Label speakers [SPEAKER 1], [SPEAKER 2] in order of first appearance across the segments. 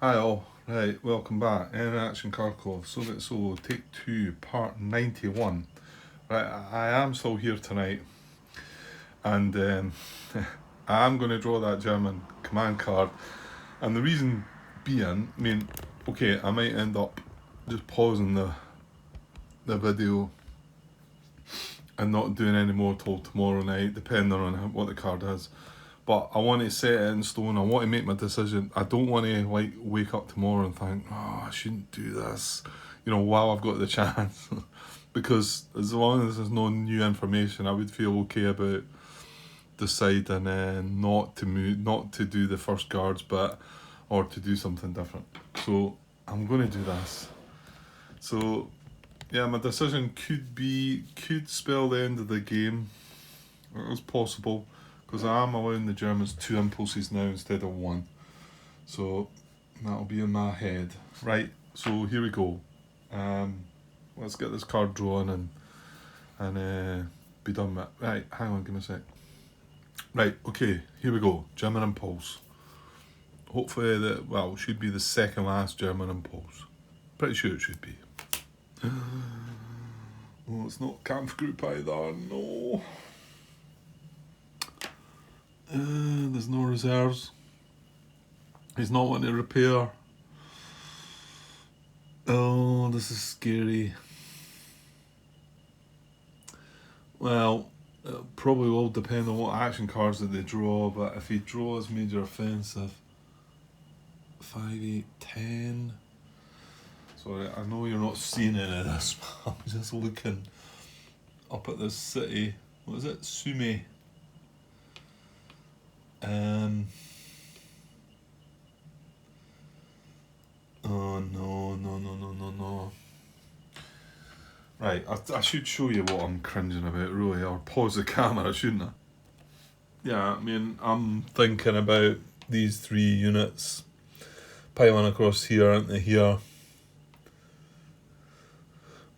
[SPEAKER 1] Hi all, right, welcome back. In Action Kharkov, so take two, part 91. Right, I am still here tonight, and I am going to draw that German command card. And the reason being, okay, I might end up just pausing the video and not doing any more till tomorrow night, depending on what the card is. But I want to set it in stone. I want to make my decision. I don't want to wake up tomorrow and think, oh, I shouldn't do this, while I've got the chance. Because as long as there's no new information, I would feel okay about deciding not to move, not to do the first guards bit, or to do something different. So I'm going to do this. So yeah, my decision could spell the end of the game. It was possible, because I am allowing the Germans 2 impulses now instead of 1. So that'll be in my head. Right, so here we go. Let's get this card drawn and be done with it. Right, hang on, give me a sec. Right, okay, here we go. German impulse. Hopefully it should be the second last German impulse. Pretty sure it should be. Oh, it's not Kampfgruppe either, no. There's no reserves. He's not wanting to repair. Oh, this is scary. Well, it probably will depend on what action cards that they draw, but if he draws major offensive, 5, 8, 10. Sorry, I know you're not seeing any of this, but I'm just looking up at this city. What is it? Sumy. Oh no. Right, I should show you what I'm cringing about, really, or pause the camera, shouldn't I? Yeah, I'm thinking about these 3 units piling across here, aren't they, here,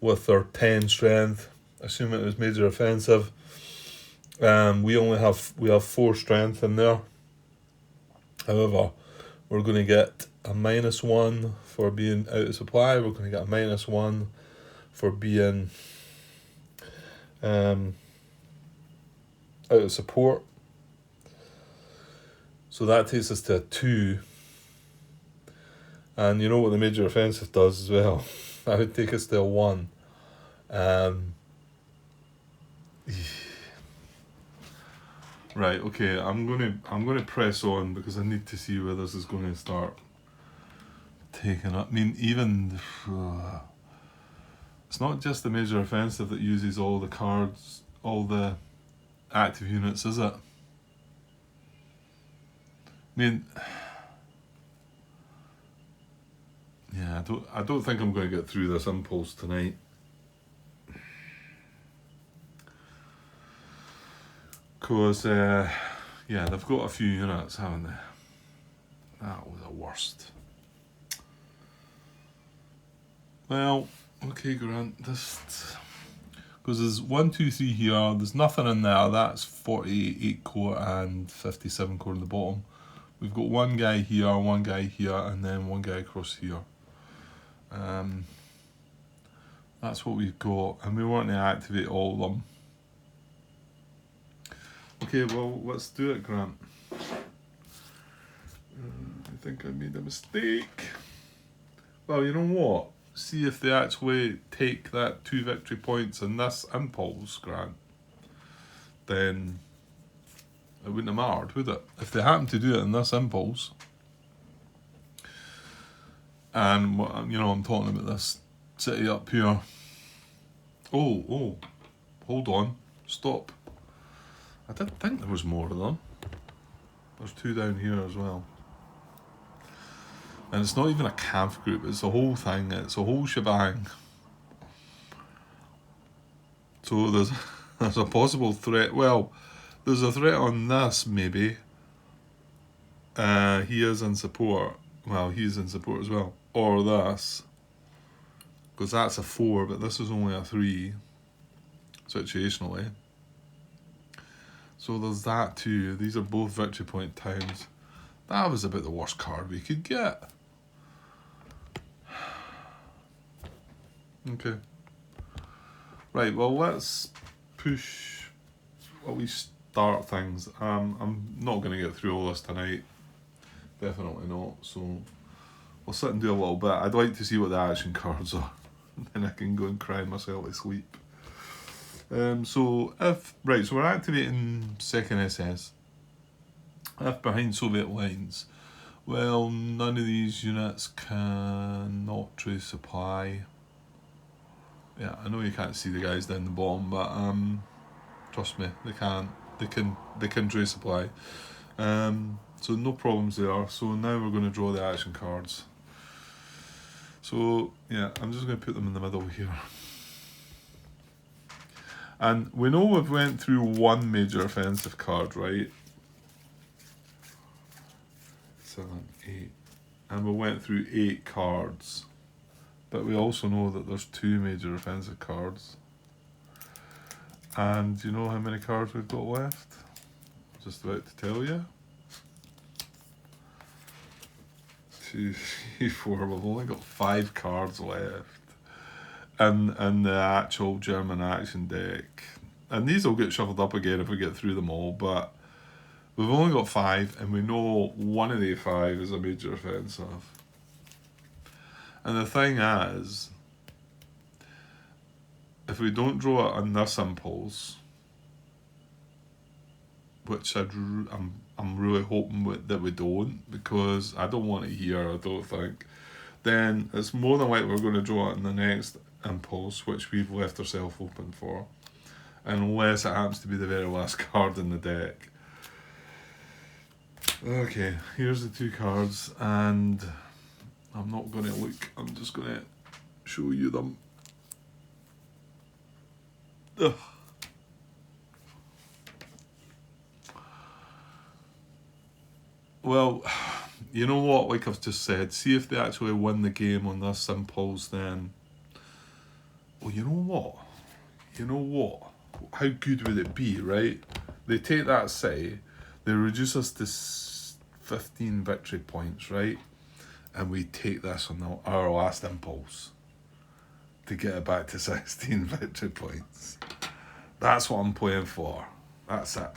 [SPEAKER 1] with their 10 strength. Assume it was major offensive. We have 4 strength in there. However, we're going to get a -1 for being out of supply. We're going to get a -1 for being out of support. So that takes us to a 2. And you know what the major offensive does as well. That would take us to a 1. Right, okay, I'm gonna press on because I need to see where this is going to start taking up. It's not just the major offensive that uses all the cards, all the active units, is it? Yeah, I don't think I'm going to get through this impulse tonight. Because, they've got a few units, haven't they? That was the worst. Well, okay, Grant, because there's 1, 2, 3 here, there's nothing in there, that's 48 core and 57 core in the bottom. We've got one guy here, and then one guy across here. That's what we've got, and we want to activate all of them. Okay, well, let's do it, Grant. I think I made a mistake. Well, you know what? See if they actually take that 2 victory points in this impulse, Grant. Then it wouldn't have mattered, would it? If they happen to do it in this impulse, and I'm talking about this city up here. Oh, hold on, stop. I did think there was more of them. There's 2 down here as well. And it's not even a Kampfgruppe, it's a whole thing, it's a whole shebang. So there's a possible threat. Well, there's a threat on this, maybe. He is in support. Well, he's in support as well. Or this. Because that's a 4, but this is only a 3. Situationally. So there's that too. These are both victory point towns. That was about the worst card we could get. Okay. Right, well, let's push while we start things. I'm not going to get through all this tonight. Definitely not. So we'll sit and do a little bit. I'd like to see what the action cards are. Then I can go and cry myself to sleep. So we're activating second SS. If behind Soviet lines, well, none of these units can not trace supply. Yeah, I know you can't see the guys down the bottom, but trust me, they can. They can trace supply. So no problems there. So now we're going to draw the action cards. So yeah, I'm just going to put them in the middle here. And we know we've went through one major offensive card, right? 7, 8. And we went through 8 cards. But we also know that there's 2 major offensive cards. And do you know how many cards we've got left? Just about to tell you. 2, 3, 4. We've only got 5 cards left. And the actual German action deck. And these will get shuffled up again if we get through them all, but we've only got 5, and we know one of the 5 is a major offensive. And the thing is, if we don't draw it on this impulse, which I'm really hoping that we don't, because I don't want it here, I don't think, then it's more than likely we're going to draw it in the next impulse, which we've left ourselves open for, unless it happens to be the very last card in the deck. Okay, here's the 2 cards, and I'm not going to look, I'm just going to show you them. Ugh. Well, you know what, like I've just said, see if they actually win the game on this impulse, then... Well, you know what? How good would it be, right? They take that city, they reduce us to 15 victory points, right? And we take this on our last impulse to get it back to 16 victory points. That's what I'm playing for. That's it.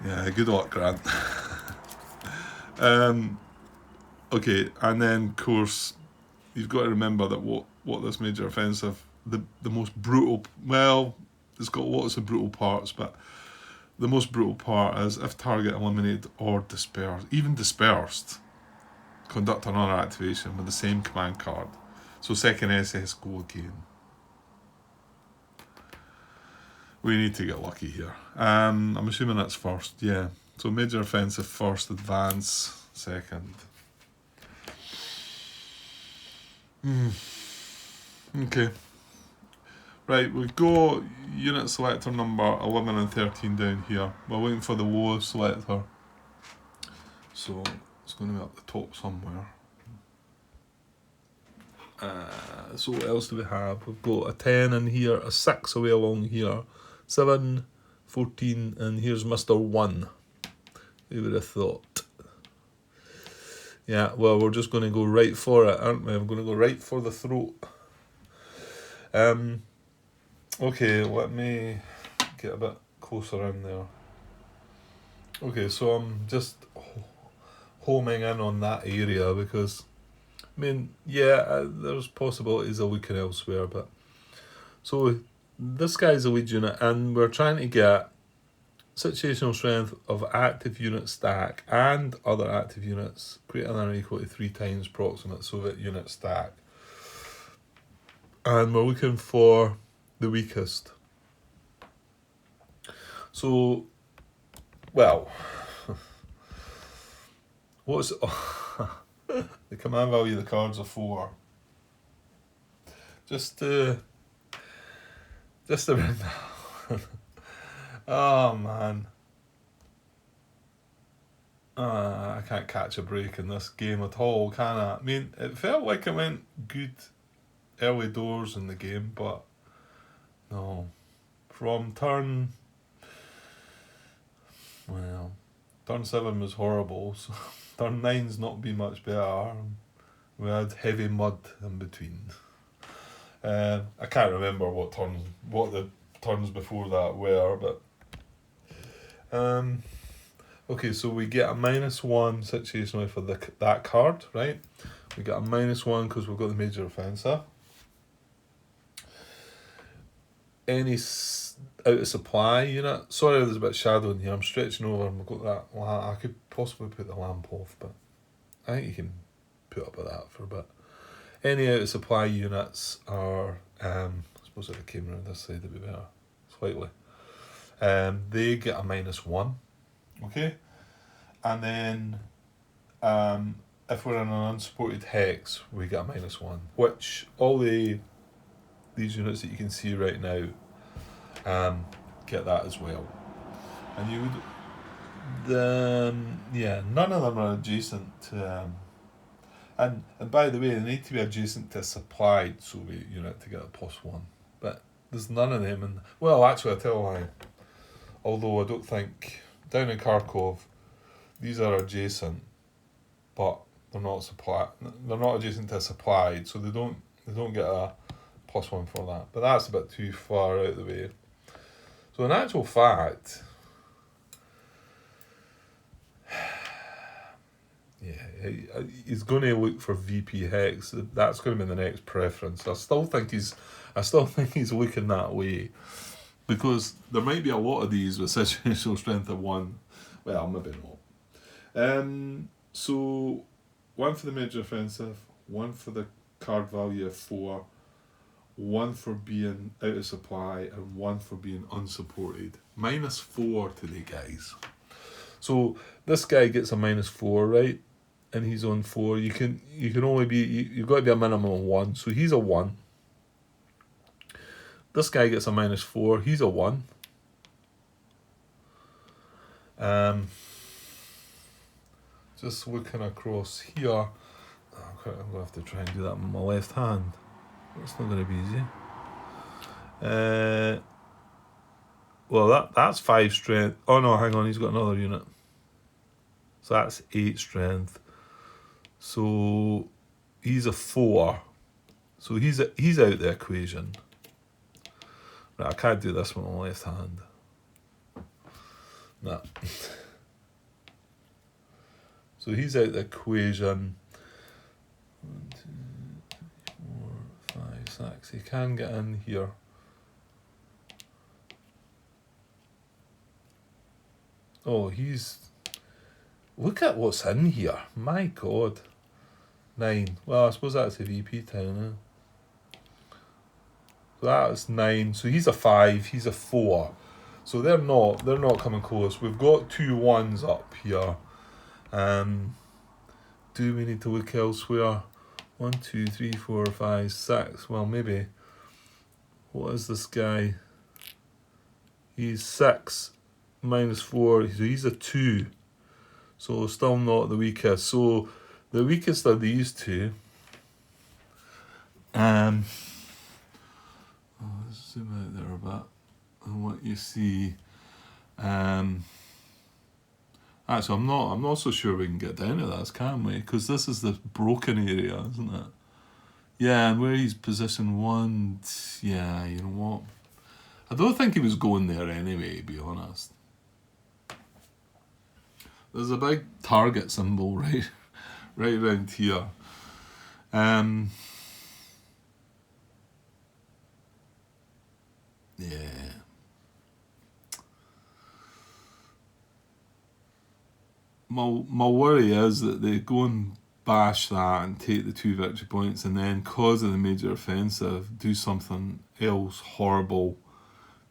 [SPEAKER 1] Yeah, good luck, Grant. Okay, and then of course you've got to remember that what this major offensive, the most brutal, well, it's got lots of brutal parts, but the most brutal part is if target eliminated or dispersed, even dispersed, conduct another activation with the same command card. So second SS, go again. We need to get lucky here. I'm assuming that's first, yeah. So major offensive first, advance second. Okay. Right, we've got unit selector number 11 and 13 down here. We're waiting for the lowest selector. So it's going to be up the top somewhere. So what else do we have? We've got a 10 in here, a 6 away along here, 7, 14, and here's Mr. 1. Who would have thought? Yeah, well, we're just going to go right for it, aren't we? I'm going to go right for the throat. Okay, let me get a bit closer in there. Okay, so I'm just homing in on that area because, I mean, yeah, there's possibilities of looking elsewhere, but... So, this guy's a lead unit, and we're trying to get situational strength of active unit stack and other active units greater than or equal to 3 times proximate Soviet unit stack. And we're looking for the weakest. So, well, what's the command value of the cards are 4. Just a bit. Oh man. I can't catch a break in this game at all, can I? I mean, it felt like it went good early doors in the game, but no. From turn 7 was horrible, so turn 9's not been much better. We had heavy mud in between. I can't remember what the turns before that were, but okay, so we get a -1 situationally for that card, right? We get a -1 because we've got the major offensive. Any out of supply unit. Sorry, there's a bit of shadow in here. I'm stretching over and we've got that. I could possibly put the lamp off, but I think you can put up with that for a bit. Any out of supply units are, I suppose if the camera on this side would be better, slightly. They get a -1, okay? And then if we're in an unsupported hex, we get a -1, which all these units that you can see right now get that as well. And you would, none of them are adjacent to, and by the way, they need to be adjacent to a supplied Soviet unit to get a +1. But there's none of them in, well, actually, I tell a lie. Although I don't think, down in Kharkov, these are adjacent, but they're not adjacent to a supplied, so they don't get a +1 for that. But that's a bit too far out of the way. So in actual fact, yeah, he's going to look for VP Hex. That's going to be the next preference. I still think he's looking that way, because there might be a lot of these with situational strength of 1. Well, maybe not. So 1 for the major offensive, 1 for the card value of 4, 1 for being out of supply, and 1 for being unsupported. -4 today, guys. So this guy gets a -4, right? And he's on 4. You can only be, you've got to be a minimum of 1. So he's a 1. This guy gets a -4. He's a 1. Just looking across here, I'm going to have to try and do that with my left hand. It's not going to be easy. Well, that's 5 strength. Oh no, hang on, he's got another unit. So that's 8 strength. So he's a 4. So he's out the equation. Right, I can't do this with my left hand. Nah. So he's out the equation. 1, 2, 3, 4, 5, 6. He can get in here. Oh, look at what's in here. My God. 9. Well, I suppose that's a VP town, eh? So that's 9. So he's a 5. He's a 4. So they're not coming close. We've got 2 1s up here. Do we need to look elsewhere? 1, 2, 3, 4, 5, 6. Well, maybe. What is this guy? He's 6 -4. So he's a 2. So still not the weakest. So the weakest are these 2. Let's zoom out there a bit. And what you see. Actually, I'm not so sure we can get down to this, can we? Because this is the broken area, isn't it? Yeah, and where he's position 1, yeah, you know what? I don't think he was going there anyway, to be honest. There's a big target symbol right around here. Yeah. My worry is that they go and bash that and take the 2 victory points, and then, cause of the major offensive, do something else horrible,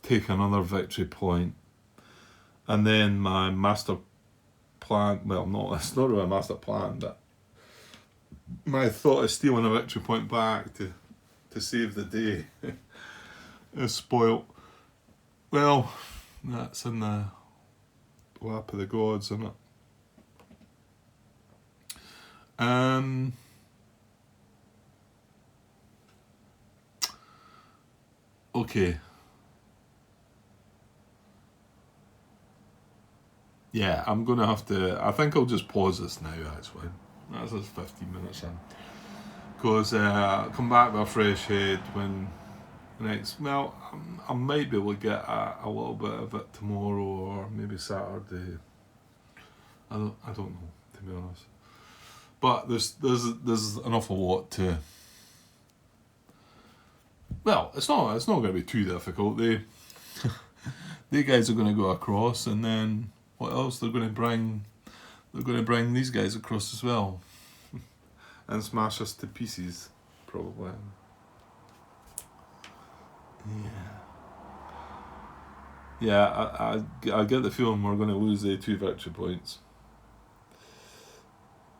[SPEAKER 1] take another victory point, and then my master plan, well, no, it's not really a master plan, but my thought of stealing a victory point back to save the day is spoilt. Well, that's in the lap of the gods, isn't it? Okay. Yeah, I'm going to have to, I think I'll just pause this now, actually. That's us 15 minutes in. Because come back with a fresh head when next. Well, I might be able to get a little bit of it tomorrow or maybe Saturday. I don't know, to be honest. But there's an awful lot to. Well, it's not going to be too difficult. They guys are going to go across, and then what else they're going to bring? They're going to bring these guys across as well, and smash us to pieces, probably. Yeah, I get the feeling we're going to lose the 2 victory points.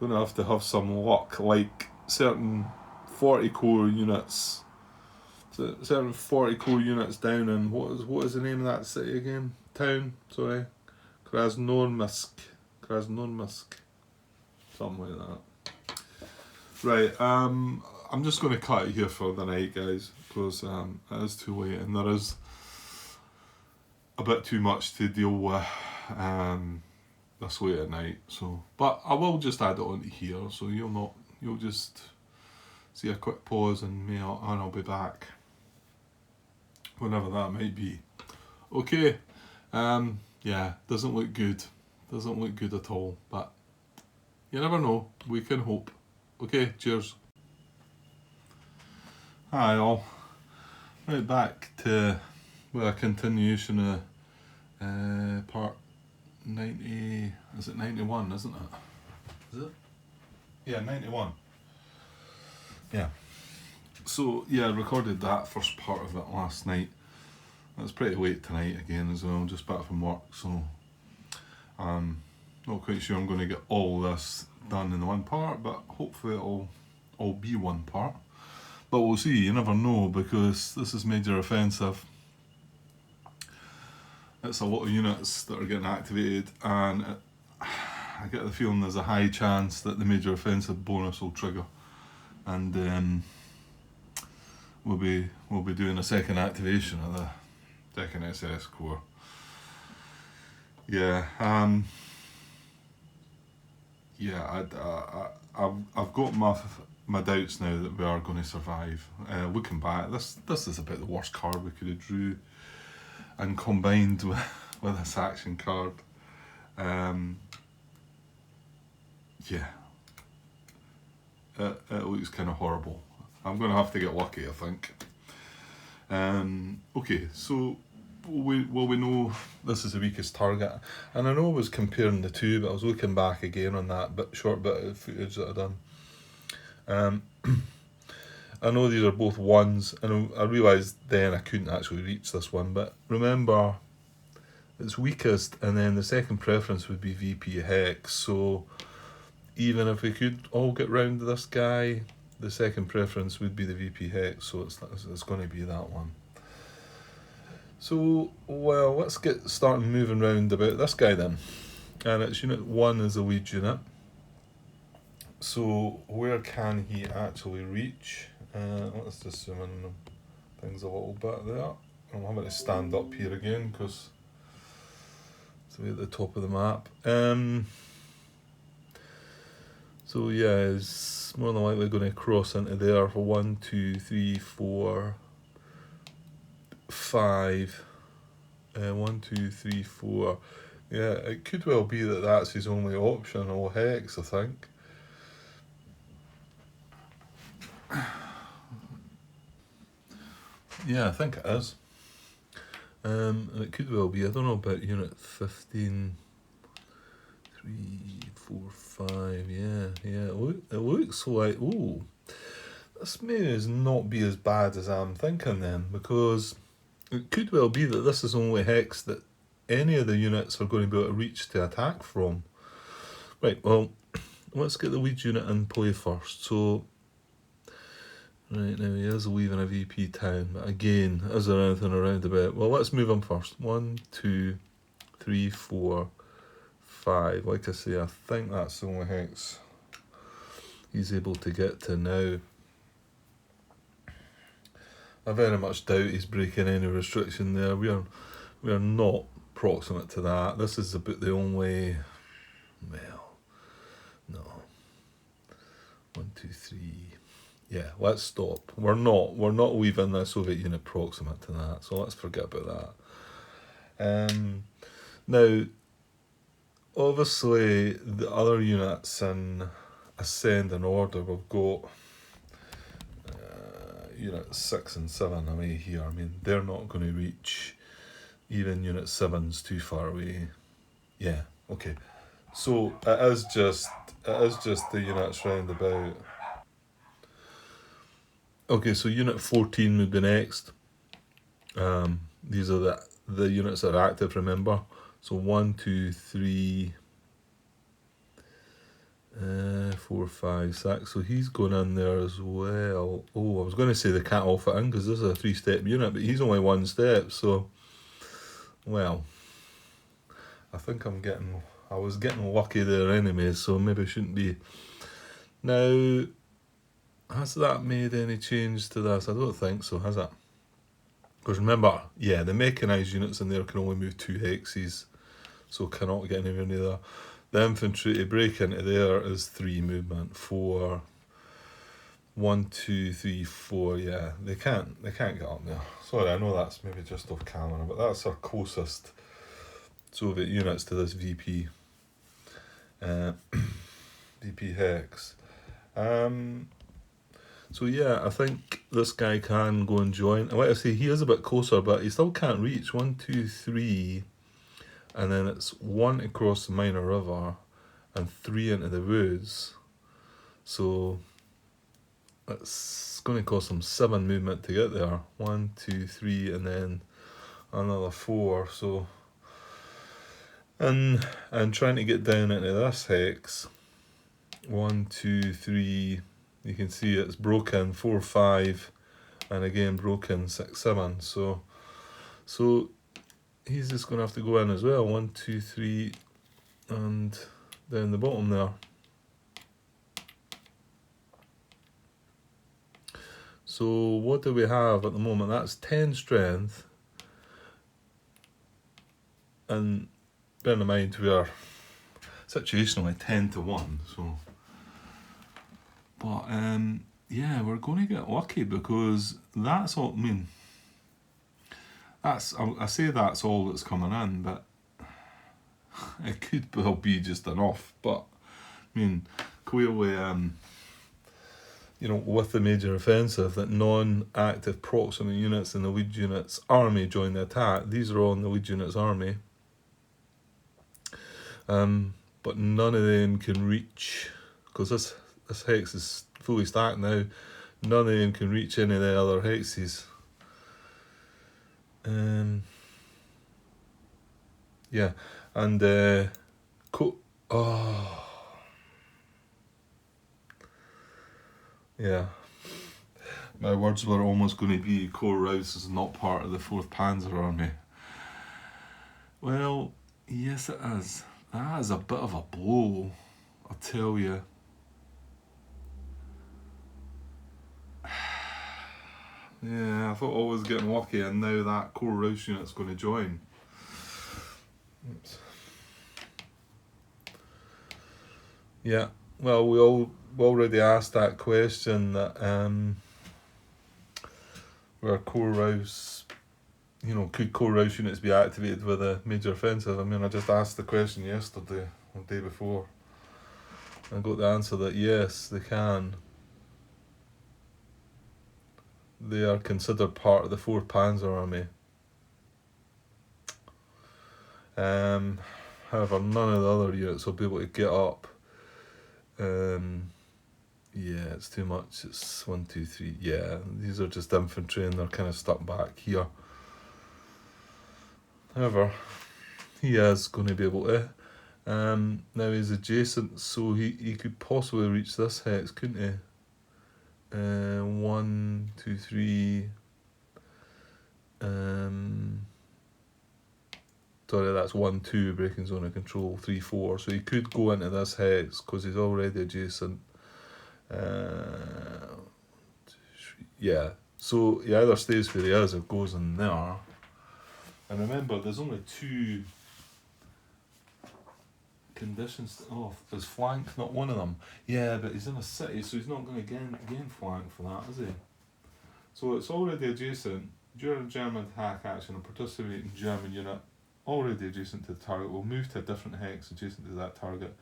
[SPEAKER 1] We're going to have some luck, like certain 40 core units. Certain 40 core units down in what is the name of that city again? Town, sorry. Krasnoyarsk. Something like that. Right, I'm just going to cut it here for the night, guys, because it is too late and there is a bit too much to deal with this late at night. So, but I will just add it on to here, so you'll just see a quick pause and I'll be back whenever that might be. Okay, yeah, doesn't look good at all, but you never know, we can hope. Okay, cheers. Hi all, right back to a continuation of part 90, is it 91, isn't it? Is it? Yeah, 91. Yeah. So yeah, I recorded that first part of it last night. It's pretty late tonight again as well, just back from work, so I'm not quite sure I'm going to get all this done in the one part, but hopefully it'll all be one part. But we'll see, you never know, because this is major offensive. It's a lot of units that are getting activated, and I get the feeling there's a high chance that the major offensive bonus will trigger, and we'll be doing a second activation of the second SS Corps. Yeah, yeah, I've got my doubts now that we are going to survive. Looking back, this is about the worst card we could have drew, and combined with this action card, yeah, it looks kind of horrible. I'm going to have to get lucky, I think. Okay, so we know this is the weakest target, and I know I was comparing the two, but I was looking back again on that short bit of footage that I've done. I know these are both ones, and I realised then I couldn't actually reach this one, but remember, it's weakest, and then the second preference would be VP Hex, so even if we could all get round to this guy, the second preference would be the VP Hex, so it's going to be that one. So, well, let's get starting moving round about this guy then. And it's Unit 1 is a lead unit. So, where can he actually reach? Let's just zoom in on things a little bit there. I'm having to stand up here again because it's way at the top of the map. So yeah, he's more than likely going to cross into there for 1, 2, 3, 4, 5. 1, 2, 3, 4. Yeah, it could well be that that's his only option, or Hex, I think. Yeah, I think it is. And it could well be, I don't know about Unit 15, 3, 4, 5, yeah, it looks like, ooh, this may not be as bad as I'm thinking then, because it could well be that this is only Hex that any of the units are going to be able to reach to attack from. Right, well, let's get the lead unit in play first. So, right, now he is leaving a VP town, but again, is there anything around about? Well, let's move him first. 1, 2, 3, 4, 5. Like I say, I think that's the only Hex he's able to get to now. I very much doubt he's breaking any restriction there. We are not proximate to that. This is about the only, well, no. 1, 2, 3. Yeah, let's stop. We're not leaving the Soviet unit proximate to that, so let's forget about that. Now, obviously, the other units in ascending order, we've got units 6 and 7 away here. I mean, they're not going to reach, even unit 7's too far away. Yeah, okay. So it is just the units round about. Okay, so unit 14 would be next. These are the units that are active, remember. So 1, 2, 3, 4, 5, 6. So he's going in there as well. Oh, I was going to say the cat will fit in because this is a 3-step unit, but he's only 1 step. So, well, I think I was getting lucky there anyway, so maybe I shouldn't be. Now, has that made any change to this? I don't think so, has it? Because remember, yeah, the mechanised units in there can only move 2 hexes, so cannot get anywhere near that. The infantry to break into there is 3 movement, 4, 1, 2, 3, 4. Yeah, they can't get up there. Sorry, I know that's maybe just off camera, but that's our closest Soviet units to this VP. VP hex. So yeah, I think this guy can go and join. And like I say, he is a bit closer, but he still can't reach. 1, 2, 3, and then it's 1 across the minor river, and 3 into the woods. So it's going to cost him 7 movement to get there. 1, 2, 3, and then another 4. So, and trying to get down into this hex. 1, 2, 3. You can see it's broken 4, 5, and again broken 6, 7. So he's just going to have to go in as well. 1, 2, 3, and down the bottom there. So what do we have at the moment? That's 10 strength, and bearing in mind we are situationally 10 to 1. So, but yeah, we're going to get lucky because that's all. I mean, I say that's all that's coming in, but it could well be just enough. But I mean, clearly, with the major offensive, that non-active proximate units in the lead unit's army join the attack. These are all in the lead unit's army. But none of them can reach, because this hex is fully stacked now, none of them can reach any of the other hexes. Yeah, and yeah. My words were almost going to be Corps Rouse is not part of the 4th Panzer Army. Well, yes it is. That is a bit of a blow, I'll tell you. Yeah, I thought I was getting lucky, and now that Corps Rouse unit's going to join. Oops. Yeah, well, we already asked that question that where Corps Rouse, could Corps Rouse units be activated with a major offensive? I mean, I just asked the question yesterday, or the day before. I got the answer that yes, they can. They are considered part of the 4th Panzer Army. However, none of the other units will be able to get up. Yeah, it's too much. It's 1, 2, 3. Yeah, these are just infantry and they're kind of stuck back here. However, he is going to be able to. Now he's adjacent, so he could possibly reach this hex, couldn't he? 1, 2, 3. Sorry, that's 1, 2, breaking zone of control, 3, 4. So he could go into this hex because he's already adjacent. Yeah, so he either stays where he is or goes in there. And remember, there's only 2 conditions off. Is flank not one of them? Yeah, but he's in a city, so he's not going to gain flank for that, is he? So it's already adjacent. During German attack action, a participating German unit already adjacent to the target will move to a different hex adjacent to that target.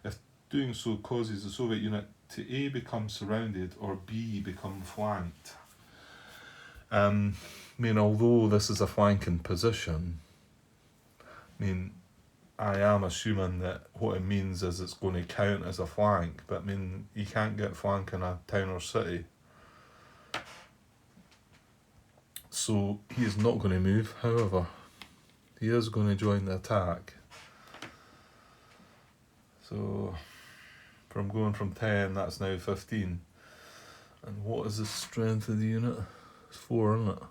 [SPEAKER 1] If doing so causes the Soviet unit to A become surrounded or B become flanked. I mean, although this is a flanking position, I mean, I am assuming that what it means is it's going to count as a flank, but I mean, you can't get flank in a town or city. So he is not going to move, however, he is going to join the attack. So, from going from 10, that's now 15. And what is the strength of the unit? It's 4, isn't it?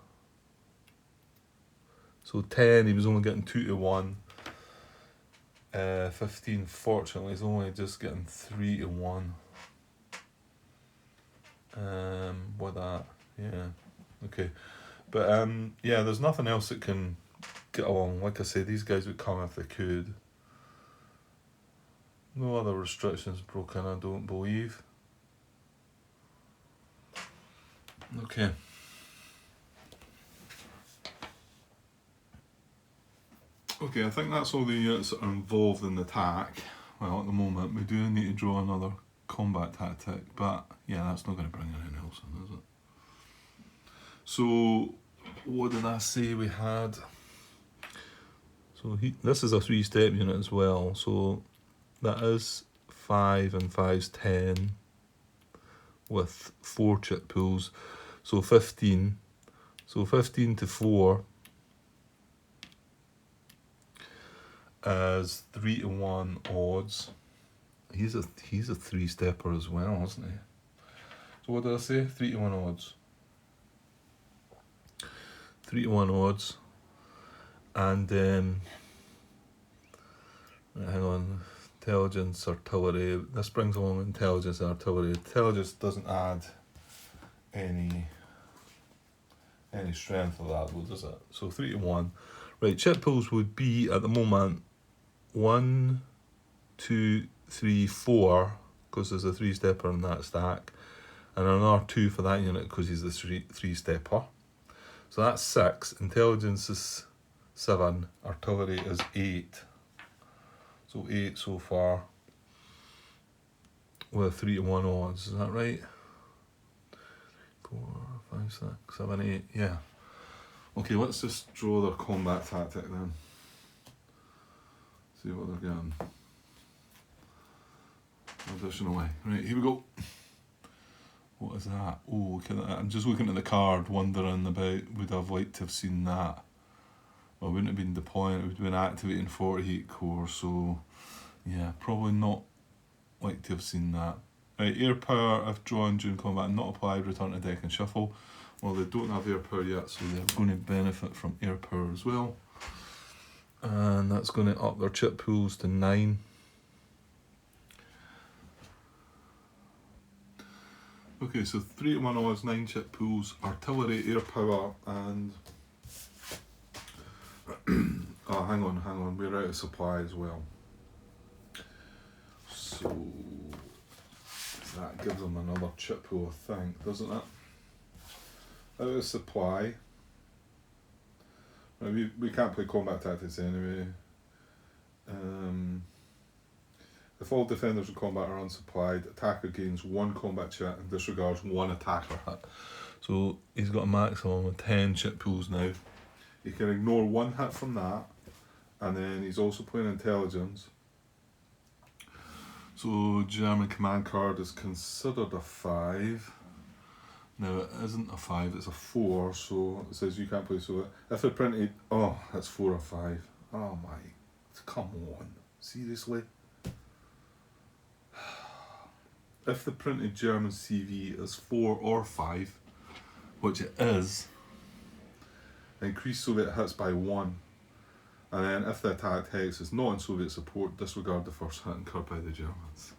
[SPEAKER 1] So 10, he was only getting 2 to 1. 15, fortunately, he's only just getting 3 to 1. With that, yeah, okay. But yeah, there's nothing else that can get along. Like I say, these guys would come if they could. No other restrictions broken, I don't believe. Okay. Okay, I think that's all the units that are involved in the attack. Well, at the moment, we do need to draw another combat tactic, but yeah, that's not going to bring anything else in, is it? So, what did I say we had? So this is a 3-step unit as well, so that is 5 and 5's 10 with 4 chip pools, so 15. So 15 to 4 as 3 to 1 odds. He's a 3-stepper as well, isn't he? So what did I say? 3 to 1 odds. 3 to 1 odds. And hang on, intelligence, artillery. This brings along intelligence and artillery. Intelligence doesn't add any strength of that though, does it? So 3 to 1. Right, chip pools would be at the moment 1, 2, 3, 4, because there's a 3-stepper in that stack, and another 2 for that unit because he's the 3-stepper. So that's 6. Intelligence is 7. Artillery is 8. So 8 so far with 3 to 1 odds. Is that right? 4, 5, 6, 7, 8. Yeah. Okay, let's just draw their combat tactic then. See what they're getting. Additionally. Right, here we go. What is that? Oh, look at that. I'm just looking at the card, wondering about, would I have liked to have seen that? Well, it wouldn't have been deploying, it would have been activating 40 heat core, so yeah, probably not like to have seen that. Right, air power, if drawn during combat, not applied, return to deck and shuffle. Well, they don't have air power yet, so they're going to benefit from air power as well. And that's going to up their chip pools to 9. Okay, so 3 to 1 odds, 9 chip pools, artillery, air power, and oh, hang on, we're out of supply as well. So that gives them another chip pool, I think, doesn't it? Out of supply. We can't play combat tactics anyway. If all defenders in combat are unsupplied, attacker gains 1 combat chip and disregards 1 attacker hit. So he's got a maximum of 10 chip pools now. He can ignore 1 hit from that, and then he's also playing intelligence. So German command card is considered a 5. Now it isn't a 5, it's a 4, so it says you can't play, so if it printed, oh, that's 4 or 5. Oh my, come on, seriously? If the printed German CV is 4 or 5, which it is, increase Soviet hits by 1. And then if the attacked hex is not in Soviet support, disregard the first hit incurred by the Germans.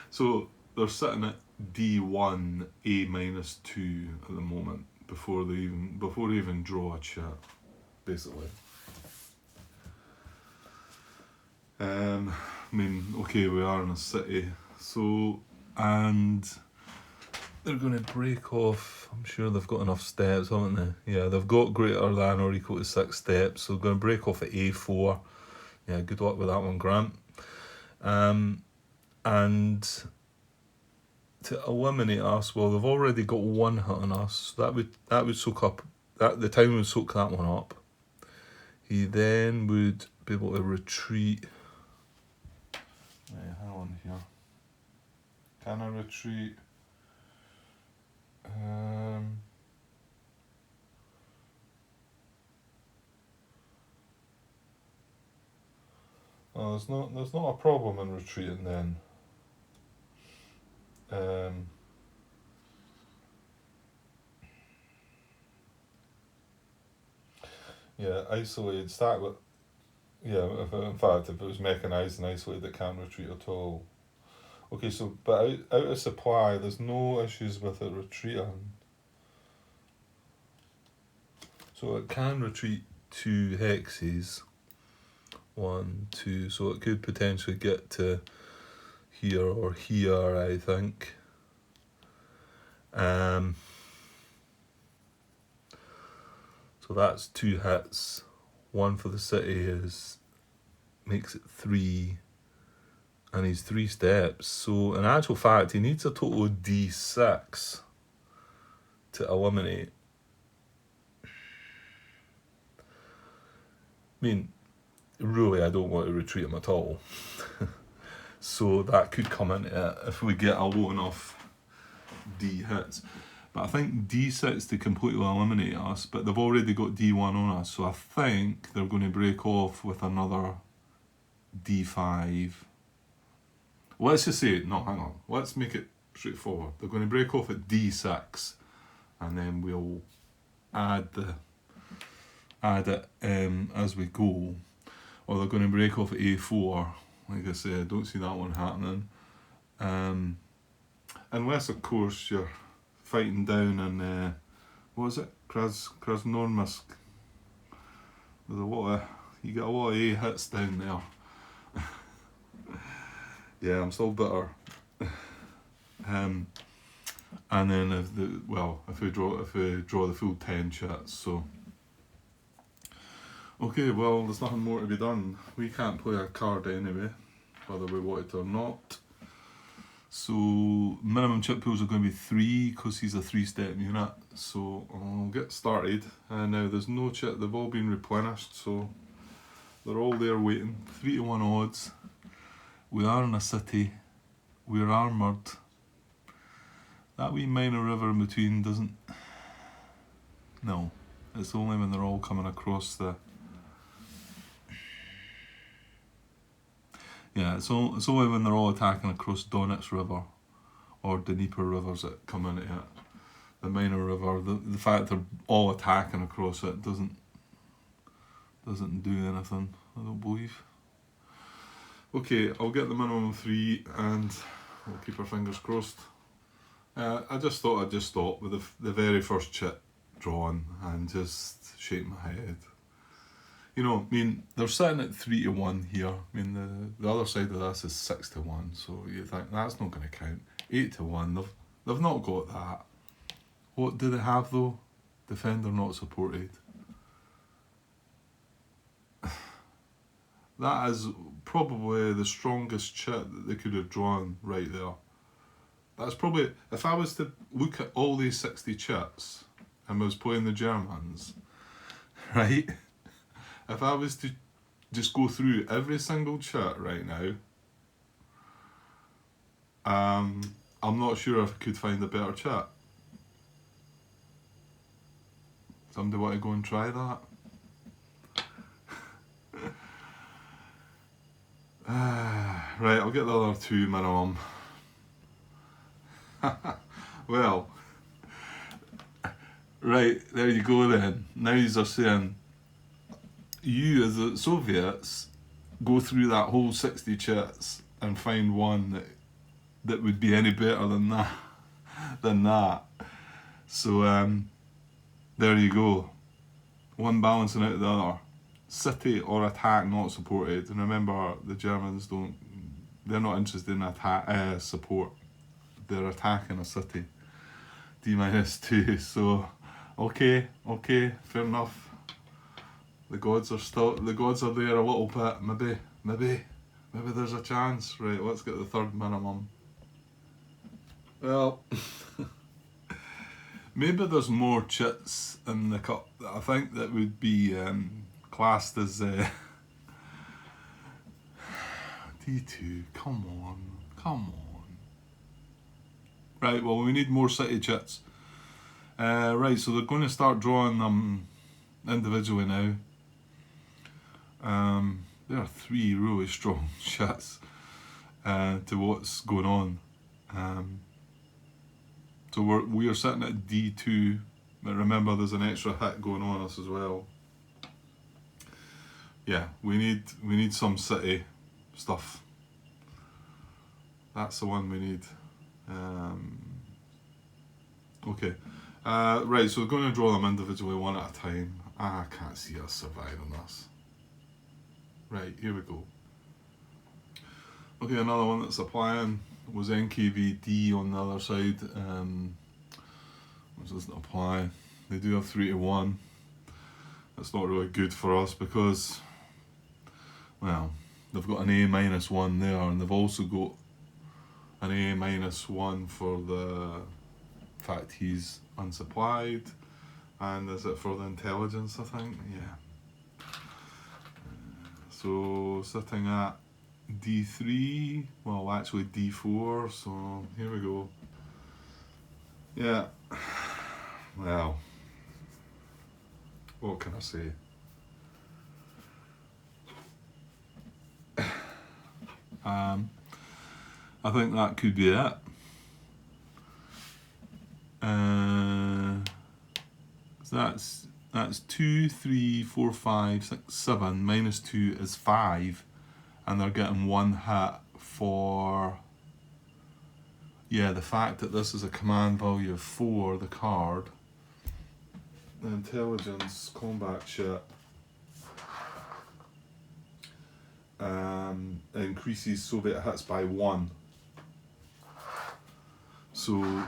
[SPEAKER 1] So they're sitting at D1, A-2 at the moment, before they even draw a chip, basically. I mean, okay, we are in a city, so, and they're going to break off. I'm sure they've got enough steps, haven't they? Yeah, they've got greater than or equal to 6 steps, so they're going to break off at A4. Yeah, good luck with that one, Grant. And to eliminate us, well, they've already got 1 hit on us, so that would soak up, that the town would soak that one up. He then would be able to retreat. Hang on here. Can I retreat? Oh, there's not a problem in retreating then. Yeah, isolated stack. Yeah, in fact, if it was mechanised and isolated, it can't retreat at all. Okay, so but out of supply, there's no issues with it retreating. So it can retreat 2 hexes. 1, 2, so it could potentially get to here or here, I think. So that's 2 hits. 1 for the city makes it 3, and he's 3 steps. So in actual fact, he needs a total of D6 to eliminate. I mean, really, I don't want to retreat him at all. So that could come into it if we get a low enough D hits. But I think D6 to completely eliminate us, but they've already got D1 on us, so I think they're going to break off with another D5. Let's just say, no, hang on, let's make it straightforward. They're going to break off at D6, and then we'll add it as we go. Or they're going to break off at A4. Like I said, I don't see that one happening. Unless, of course, you're fighting down in, what is it? Krasnormisk. You get a lot of A hits down there. Yeah, I'm still bitter. And then if we draw the full 10 chats, so. Okay, well, there's nothing more to be done. We can't play a card anyway, whether we want it or not. So minimum chip pools are going to be 3 because he's a 3-step unit. So I'll get started. And now there's no chip, they've all been replenished, so they're all there waiting. 3 to 1 odds. We are in a city. We're armoured. That wee minor river in between doesn't. No, it's only when they're all coming across the. Yeah, it's only when they're all attacking across Donets River or Dnieper rivers that come into it. The minor river, the fact they're all attacking across it doesn't do anything, I don't believe. Okay, I'll get the minimum 3 and we'll keep our fingers crossed. I just thought I'd just stop with the very first chip drawn and just shake my head. You know, I mean, they're sitting at 3 to 1 here. I mean, the other side of this is 6 to 1, so you think that's not going to count. 8 to 1, they've not got that. What do they have though? Defender not supported. That is probably the strongest chit that they could have drawn right there. That's probably, if I was to look at all these 60 chits and was playing the Germans, right? If I was to just go through every single chit right now, I'm not sure if I could find a better chit. Somebody want to go and try that? Right, I'll get the other 2 minimum. Well, right, there you go then. Now you're saying, you as the Soviets go through that whole 60 chits and find one that would be any better than that. So there you go. One balancing out the other. city or attack not supported. And remember, the Germans they're not interested in attack support. They're attacking a city. D-2. So, okay, fair enough. The gods are there a little bit. Maybe there's a chance. Right, let's get the third minimum. Well, maybe there's more chits in the cup that I think that would be classed as D2. Come on. Right, well, we need more city chits. Right, so they're going to start drawing them individually now. There are 3 really strong chits to what's going on. So we are sitting at D2, but remember there's an extra hit going on us as well. Yeah, we need some city stuff. That's the one we need. Okay. Right, so we're going to draw them individually one at a time. I can't see us surviving this. Right, here we go. Okay, another one that's applying was NKVD on the other side, which doesn't apply. They do have 3 to 1. That's not really good for us because, well, they've got an A-1 there, and they've also got an A-1 for the fact he's unsupplied, and is it for the intelligence, I think? Yeah. So sitting at D3, well actually D4, so here we go. Yeah, well, what can I say? I think that could be it. So that's 2, 3, 4, 5, 6, 7, minus 2 is 5, and they're getting 1 hit for, yeah, the fact that this is a command value of 4, the card. The intelligence combat ship increases Soviet hits by 1. So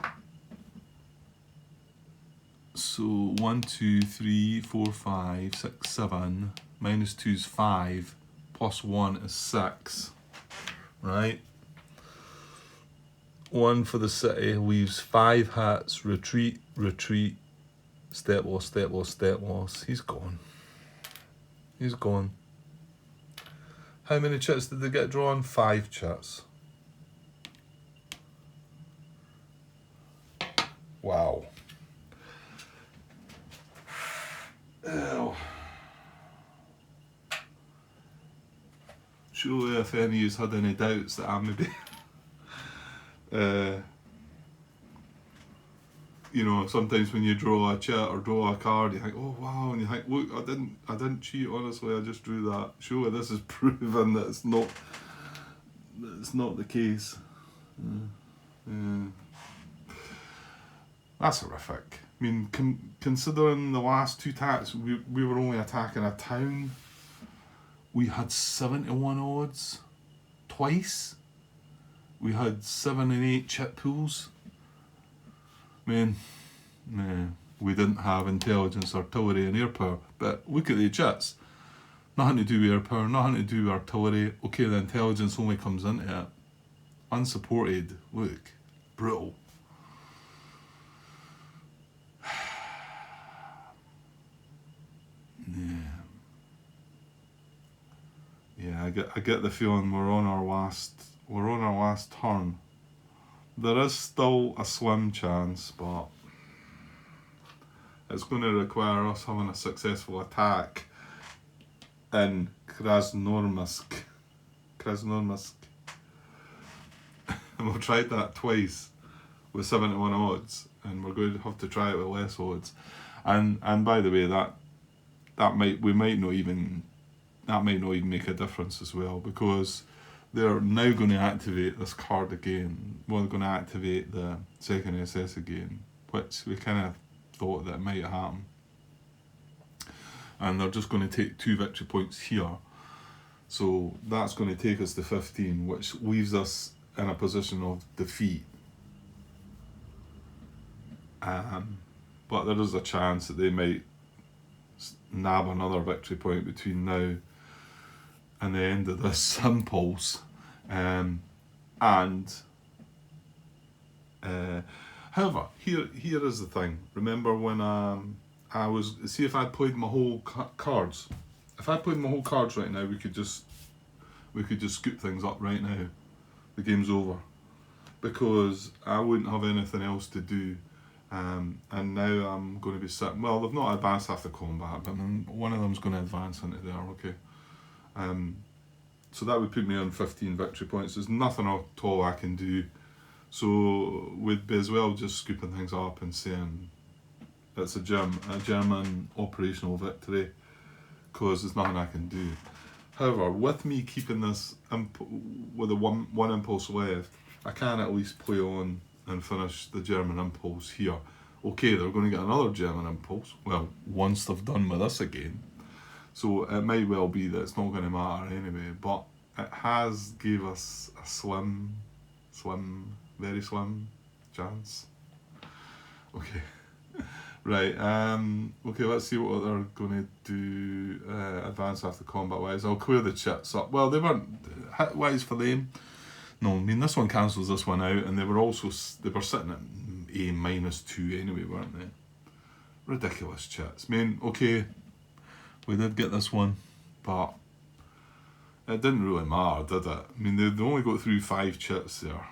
[SPEAKER 1] 1, 2, 3, 4, 5, 6, 7, minus 2 is 5, plus 1 is 6, right? 1 for the city leaves 5 hits, retreat, step loss. He's gone. How many chits did they get drawn? 5 chits. Wow. Ew. Surely if any of you had any doubts that I maybe you know, sometimes when you draw a chit or draw a card, you think, oh wow, and you think, look, I didn't cheat, honestly, I just drew that. Surely this is proven that it's not the case. That's horrific. I mean, considering the last 2 attacks, we were only attacking a town. We had 7 to 1 odds twice. We had 7 and 8 chit pools. Man, we didn't have intelligence, artillery and air power, but look at the chits. Nothing to do with air power, nothing to do with artillery. Okay, the intelligence only comes into it. Unsupported, look, brutal. Yeah, I get the feeling we're on our last turn. There is still a slim chance, but it's going to require us having a successful attack in Krasnoyarsk. And we've tried that twice with 7 to 1 odds, and we're going to have to try it with less odds. And by the way, that might not even make a difference as well, because they're now going to activate this card again. Well, they're going to activate the second SS again, which we kind of thought that might happen. and they're just going to take 2 victory points here. So that's going to take us to 15, which leaves us in a position of defeat. But there is a chance that they might nab another victory point between now and the end of this impulse. However, here is the thing. Remember when I was, see, if I'd played my whole cards, if I played my whole cards right now, we could just scoop things up right now. The game's over, because I wouldn't have anything else to do. And now I'm going to be sitting. Well, they've not advanced after combat, but one of them's going to advance into there. Okay. So that would put me on 15 victory points. There's nothing at all I can do. So we'd be as well just scooping things up and saying it's a German operational victory, because there's nothing I can do. However, with me keeping this with the one impulse left, I can at least play on and finish the German impulse here. Okay, they're going to get another German impulse, well, once they've done with this again. So it might well be that it's not going to matter anyway, but it has gave us a slim, very slim chance. Okay. Right, okay, let's see what they're going to do advance after combat wise. I'll clear the chits up. Well, they weren't hit wise for them. No, I mean, this one cancels this one out, and they were sitting at A-2 anyway, weren't they? Ridiculous chits. I mean, okay, we did get this one, but it didn't really matter, did it? I mean, they only got through 5 chits there,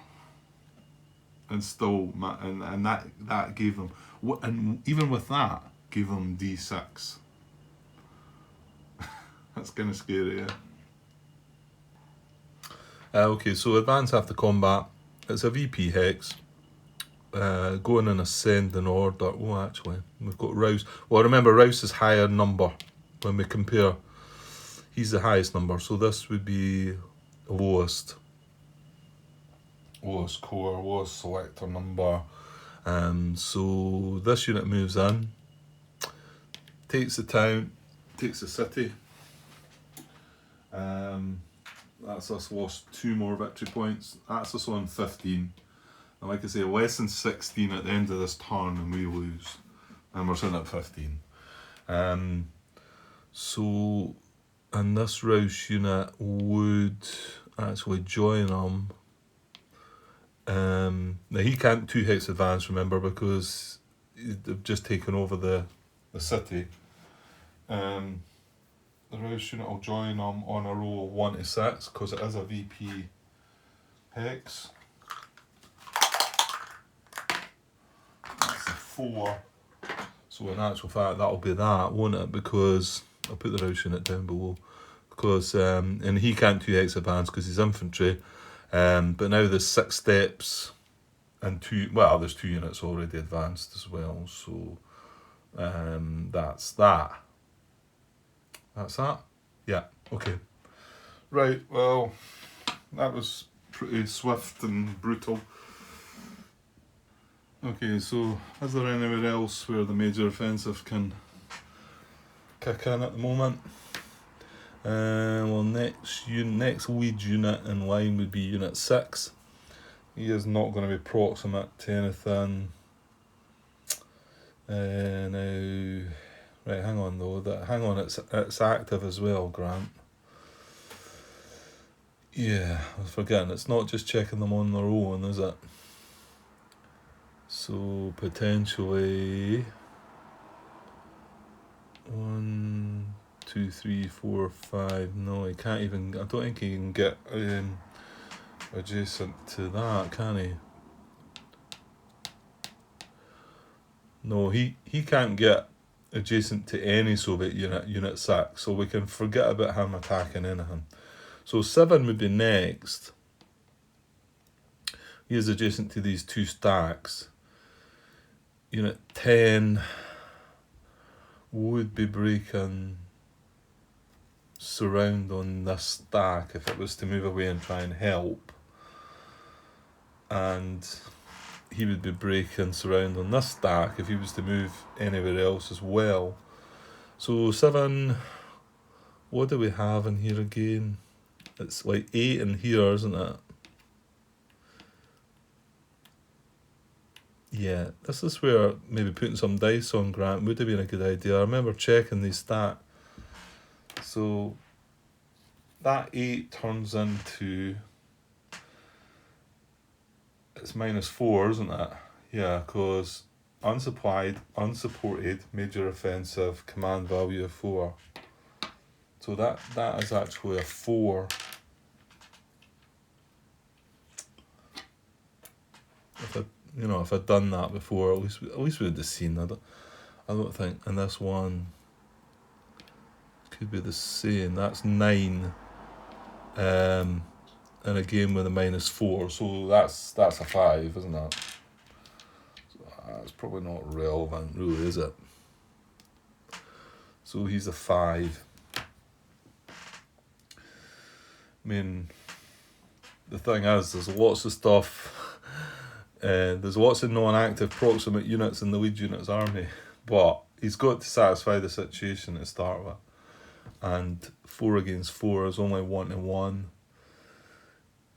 [SPEAKER 1] and still, and that gave them, and even with that, gave them D6. That's kind of scary, yeah. Okay, so advance after combat. It's a VP hex. Going in ascending order. Oh, actually, we've got Rouse. Well, remember, Rouse is higher number when we compare. He's the highest number, so this would be lowest core, lowest selector number. So this unit moves in, takes the town, takes the city. That's us lost 2 more victory points. That's us on 15. And like I say, less than 16 at the end of this turn and we lose. And we're sitting at 15. So, and this Rouse unit would actually join them. Now he can't 2-hex advance, remember, because they've just taken over the city. The Rouse unit will join them on a roll of 1 to 6, because it is a VP hex. That's a 4. So in actual fact, that'll be that, won't it? Because I'll put the Rouse unit down below. Because and he can't 2-hex advance because he's infantry. But now there's 6 steps and 2. Well, there's 2 units already advanced as well. So that's that. That's that? Yeah, okay. Right, well, that was pretty swift and brutal. Okay, so is there anywhere else where the major offensive can kick in at the moment? Well, next lead unit in line would be Unit 6. He is not going to be proximate to anything. Now... Right, hang on though. It's active as well, Grant. Yeah, I was forgetting. It's not just checking them on their own, is it? So potentially 1, 2, 3, 4, 5. No, he can't even. I don't think he can get adjacent to that, can he? No, he can't get adjacent to any Soviet unit 6, so we can forget about him attacking anything. So 7 would be next. He is adjacent to these 2 stacks. Unit 10 would be breaking surround on this stack if it was to move away and try and help. And he would be breaking surround on this stack if he was to move anywhere else as well. So 7, what do we have in here again? It's like 8 in here, isn't it? Yeah, this is where maybe putting some dice on Grant would have been a good idea. I remember checking the stat. So that 8 turns into, it's -4, isn't it? Yeah, because unsupplied, unsupported, major offensive, command value of 4. So that is actually a 4. If I'd done that before, at least we would have seen. I don't think. And this one could be the same. That's 9. In a game with a -4, so that's a 5, isn't it? So that's probably not relevant, really, is it? So he's a 5. I mean, the thing is, there's lots of stuff. There's lots of non-active proximate units in the lead unit's army, but he's got to satisfy the situation to start with. And 4 against 4 is only 1-1.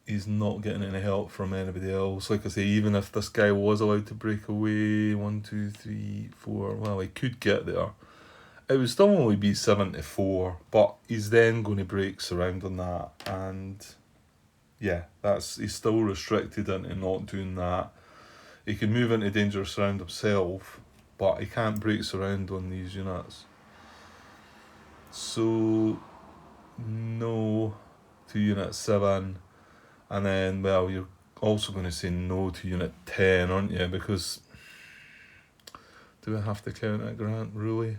[SPEAKER 1] He's not getting any help from anybody else. Like I say, even if this guy was allowed to break away, 1, 2, 3, 4, well, he could get there. It would still only be 7-4, but he's then going to break surrounding that, and yeah, he's still restricted into not doing that. He can move into dangerous surround himself, but he can't break surround on these units. So no to unit 7, and then, well, you're also going to say no to unit 10, aren't you? Because do I have to count it, Grant, really?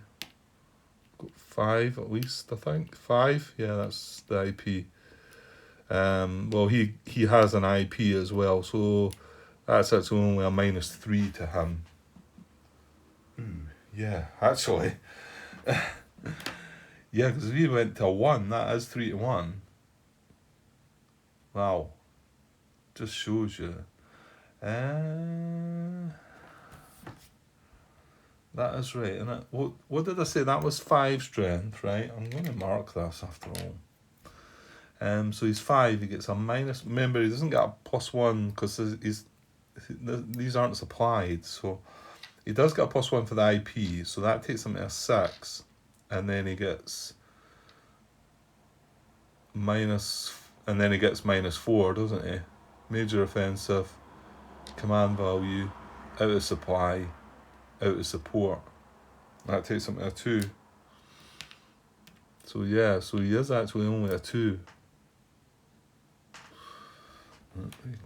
[SPEAKER 1] Got 5 at least, I think. 5? Yeah, that's the IP. Well, he has an IP as well, so that's actually only a -3 to him. Yeah, actually. Yeah, because if he went to a 1, that is 3-1. Wow. Just shows you. That is right, isn't it? What did I say? That was 5 strength, right? I'm going to mark this after all. So he's 5, he gets a minus. Remember, he doesn't get a +1 because these aren't supplied. So he does get a +1 for the IP, so that takes him to a 6. And then he gets -4, doesn't he? Major offensive, command value, out of supply, out of support. That takes him to a 2. So yeah, so he is actually only a 2.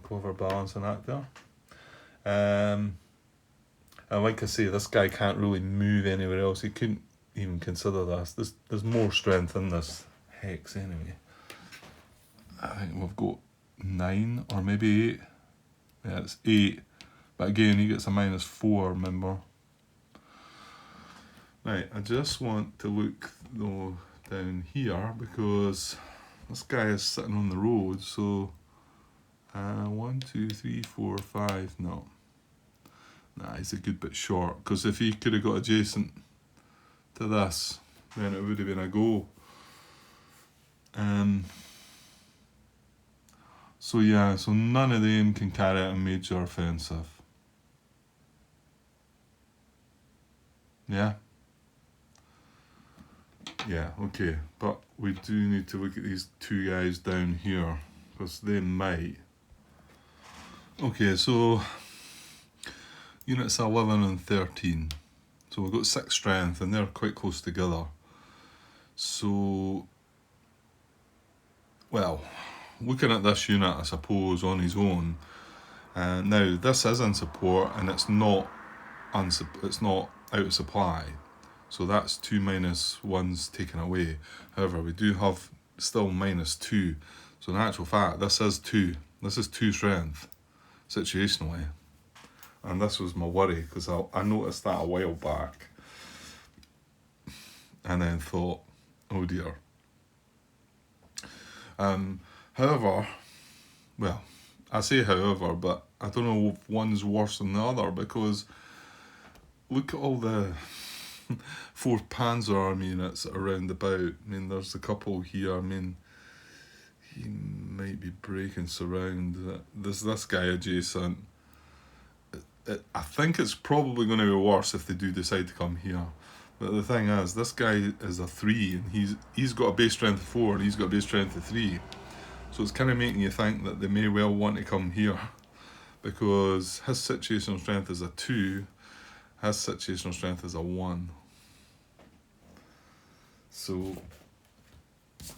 [SPEAKER 1] Clever balancing act there. And like I say, this guy can't really move anywhere else. He couldn't even consider this. There's more strength in this hex anyway. I think we've got 9 or maybe 8. Yeah, it's 8. But again, he gets a -4, remember. Right, I just want to look though down here because this guy is sitting on the road, so 1, 2, 3, 4, 5, no. Nah, he's a good bit short, because if he could have got adjacent to this, then it would have been a go. So yeah, so none of them can carry out a major offensive. Yeah? Yeah, okay, but we do need to look at these 2 guys down here, because they might. Okay, so units 11 and 13. So we've got 6 strength and they're quite close together. So, well, looking at this unit, I suppose, on his own. Now, this is in support and it's not out of supply. So that's 2 -1s taken away. However, we do have still -2. So in actual fact, this is 2. This is 2 strength, situationally. And this was my worry, because I noticed that a while back. And then thought, oh dear. However, well, I say however, but I don't know if one's worse than the other, because look at all the Fourth Panzer Army units around about. I mean, there's a couple here. I mean, he might be breaking surround. There's this guy adjacent. I think it's probably going to be worse if they do decide to come here. But the thing is, this guy is a 3, and he's got a base strength of 4, and he's got a base strength of 3. So it's kind of making you think that they may well want to come here, because his situational strength is a 2, his situational strength is a 1. So,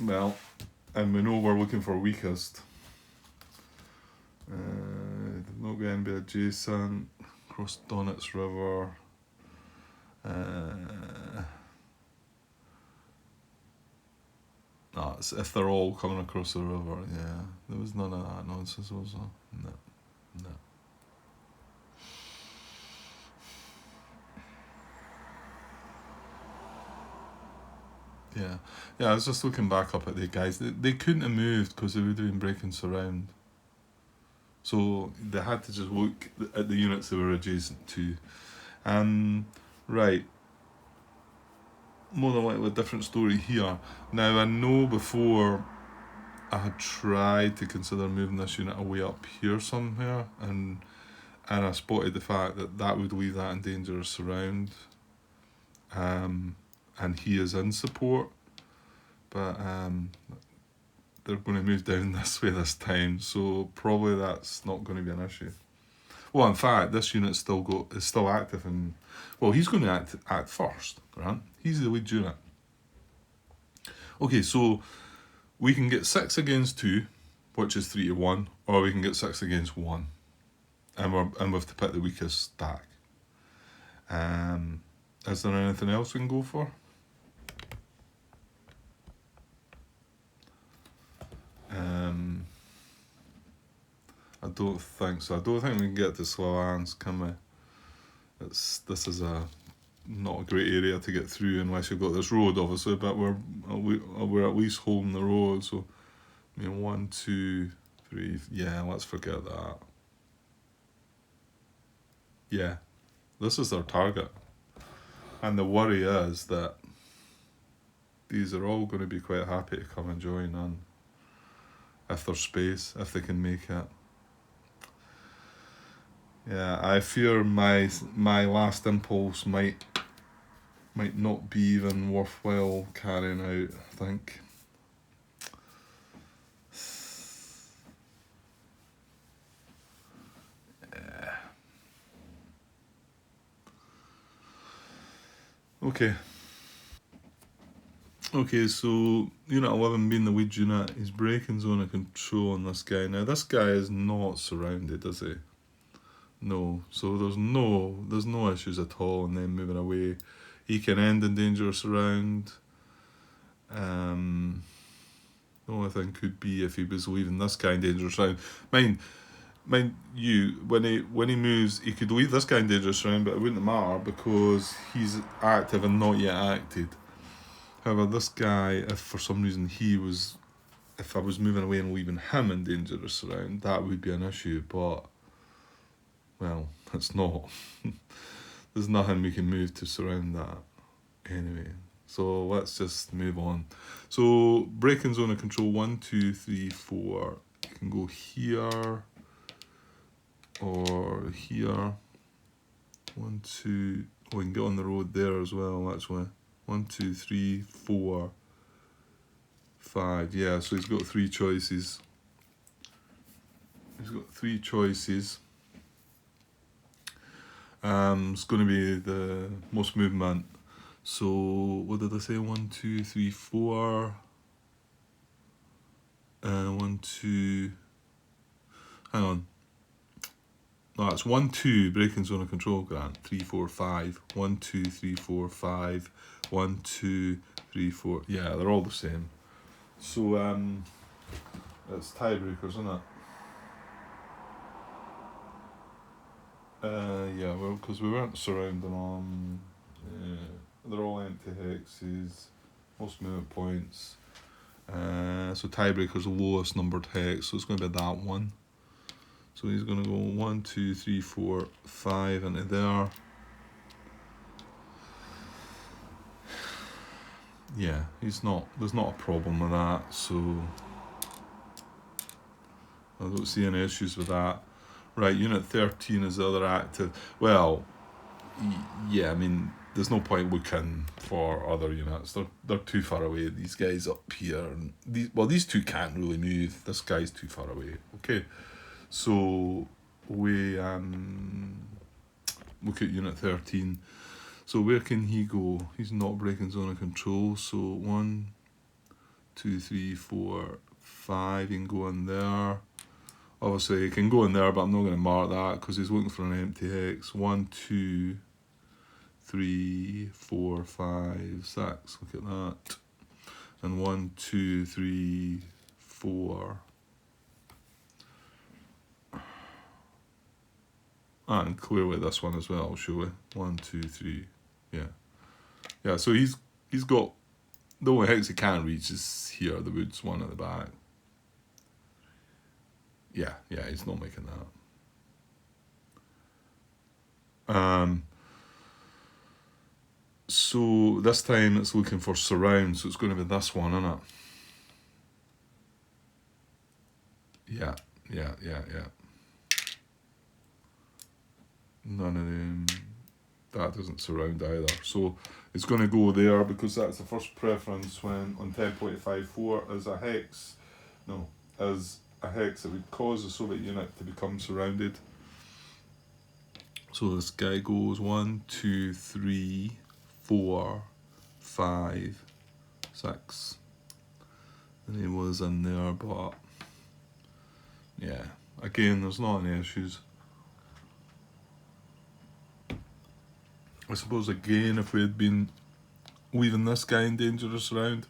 [SPEAKER 1] well, and we know we're looking for weakest. Not going to be adjacent, across Donetsk River. No, it's if they're all coming across the river, yeah. There was none of that nonsense, was there? No. Yeah, I was just looking back up at the guys. They couldn't have moved because they would have been breaking surround. So they had to just look at the units they were adjacent to. Right. More than likely a different story here. Now, I know before I had tried to consider moving this unit away up here somewhere, and I spotted the fact that would leave that in dangerous surround. And he is in support, but they're going to move down this way this time, so probably that's not going to be an issue. Well, in fact, this unit is still active, and well, he's going to act first, right? He's the lead unit. Okay, so we can get 6 against 2, which is 3 to 1, or we can get 6 against 1, and we have to pick the weakest stack. Is there anything else we can go for? I don't think so. I don't think we can get to Sloviansk, can we? This is not a great area to get through unless you've got this road, obviously, but we're at least holding the road, so I mean 1, 2, 3, yeah, let's forget that. Yeah, this is their target. And the worry is that these are all going to be quite happy to come and join in. If there's space, if they can make it. Yeah, I fear my last impulse might not be even worthwhile carrying out, I think. Yeah. Okay, so Unit 11 being the lead unit, he's breaking zone of control on this guy. Now, this guy is not surrounded, is he? No, so there's no issues at all in them moving away. He can end in dangerous surround. The only thing could be if he was leaving this guy in dangerous surround. Mind you, when he moves, he could leave this guy in dangerous surround, but it wouldn't matter because he's active and not yet acted. However, this guy, if for some reason if I was moving away and leaving him in dangerous surround, that would be an issue, but, well, it's not. There's nothing we can move to surround that. Anyway, so let's just move on. So, breaking zone of control, 1, 2, 3, 4. You can go here, or here. 1, 2, oh, we can get on the road there as well, actually. 1, 2, 3, 4, 5. Yeah, so he's got 3 choices. It's going to be the most movement. So, what did I say? 1, 2, 3, 4. 1, 2. Hang on. No, it's 1, 2, breaking zone of control, Grant. 3, 4, 5. 1, 2, 3, 4, 5. 1, 2, 3, 4. Yeah, they're all the same. So, it's tiebreakers, isn't it? Yeah, well, because we weren't surrounding them. They're all empty hexes, most movement points. So tiebreaker's the lowest numbered hex, so it's going to be that one. So he's going to go 1, 2, 3, 4, 5 into there. yeah, there's not a problem with that, so I don't see any issues with that. Right, Unit 13 is the other active. Well, yeah, I mean, there's no point looking for other units. They're too far away. These guys up here, and these two can't really move. This guy's too far away. Okay, so we look at Unit 13. So where can he go? He's not breaking zone of control. So 1, 2, 3, 4, 5. He can go in there. Obviously, he can go in there, but I'm not going to mark that because he's looking for an empty hex. 1, 2, 3, 4, 5, 6. Look at that. And 1, 2, 3, 4. And clearly this one as well, shall we? 1, 2, 3. Yeah. Yeah, so he's got the only hex he can reach is here, the woods one at the back. Yeah, he's not making that. So this time it's looking for surround, so it's going to be this one, isn't it? Yeah. None of them. That doesn't surround either. So it's going to go there because that's the first preference when on 10.54 as a hex. No, as a hex that would cause the Soviet unit to become surrounded. So this guy goes 1, 2, 3, 4, 5, 6. And he was in there, but yeah, again, there's not any issues. I suppose again, if we had been leaving this guy in dangerous round,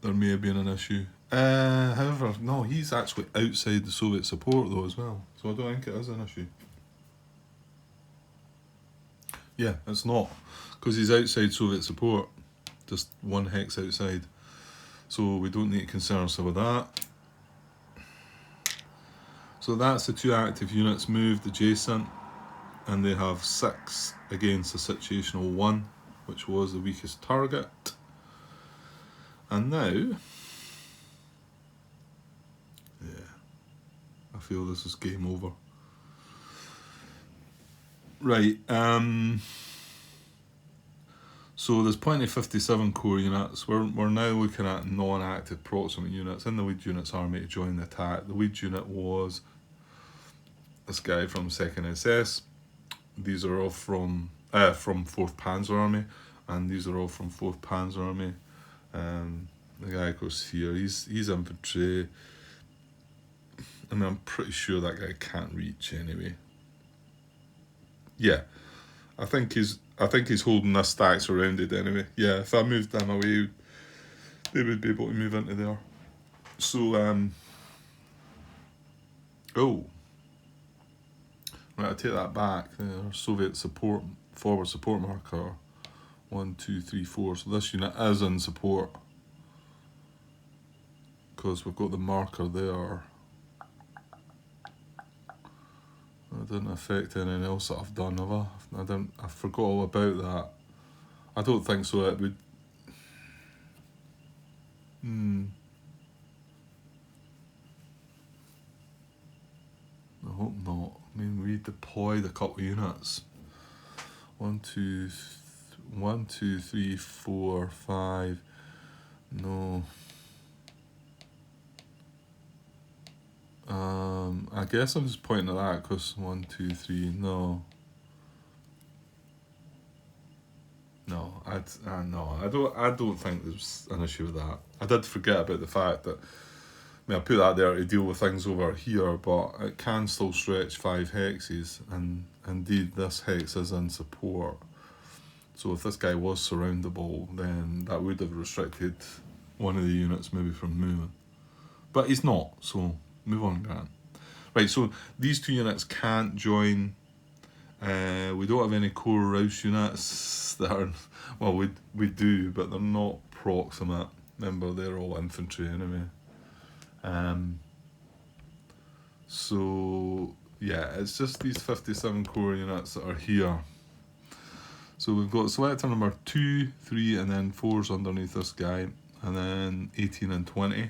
[SPEAKER 1] there may have been an issue. However, no, he's actually outside the Soviet support though as well, so I don't think it is an issue. Yeah, it's not, because he's outside Soviet support, just one hex outside, so we don't need to concern ourselves with that. So that's the two active units moved adjacent, and they have 6 against the situational 1, which was the weakest target. And now, yeah, I feel this is game over. Right, so there's plenty of 57 core units. We're now looking at non-active proximate units in the Lead Unit's army to join the attack. The Lead Unit was this guy from 2nd SS. These are all from 4th Panzer Army, and these are all from 4th Panzer Army. The guy goes here, he's infantry. I mean, I'm pretty sure that guy can't reach anyway. Yeah, I think he's holding this stack surrounded anyway. Yeah, if I moved them away, they would be able to move into there. So, oh, right, I take that back. Soviet support, forward support marker. 1, 2, 3, 4. So this unit is in support because we've got the marker there. It didn't affect anything else that I've done, have I? I forgot all about that. I don't think so. It would. I hope not. I mean, we deployed a couple of units. 1, 2, 3, 4, 5. No. I guess I'm just pointing at that because 1, 2, 3. No. No, I don't think there's an issue with that. I did forget about the fact that, I mean, I put that there to deal with things over here, but it can still stretch 5 hexes, and indeed this hex is in support. So if this guy was surroundable, then that would have restricted one of the units maybe from moving. But he's not, so move on, Grant. Right, so these two units can't join. We don't have any core Rouse units that are, well, we do, but they're not proximate. Remember, they're all infantry anyway. So yeah, it's just these 57 core units that are here. So we've got selector number 2, 3, and then 4's underneath this guy, and then 18 and 20.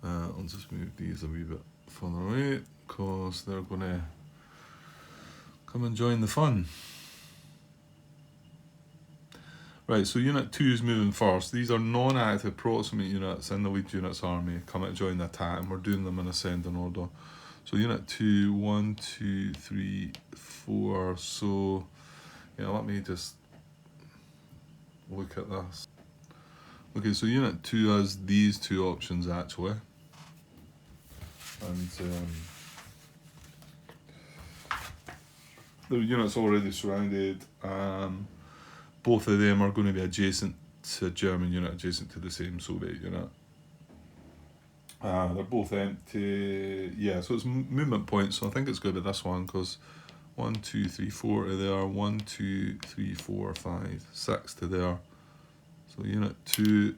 [SPEAKER 1] I'll just move these a wee bit further away, because they're going to come and join the fun. Right, so Unit 2 is moving first. These are non-active proximate units in the Lead Units Army coming to join the attack, and we're doing them in ascending order. So Unit 2, 1, 2, 3, 4. So, yeah, let me just look at this. Okay, so Unit 2 has these two options actually. And the unit's already surrounded. Both of them are going to be adjacent to German unit, adjacent to the same Soviet unit. They're both empty. Yeah, so it's movement points, so I think it's going to be this one, because 1, 2, 3, 4 to there, 1, 2, 3, 4, 5, 6 to there. So Unit 2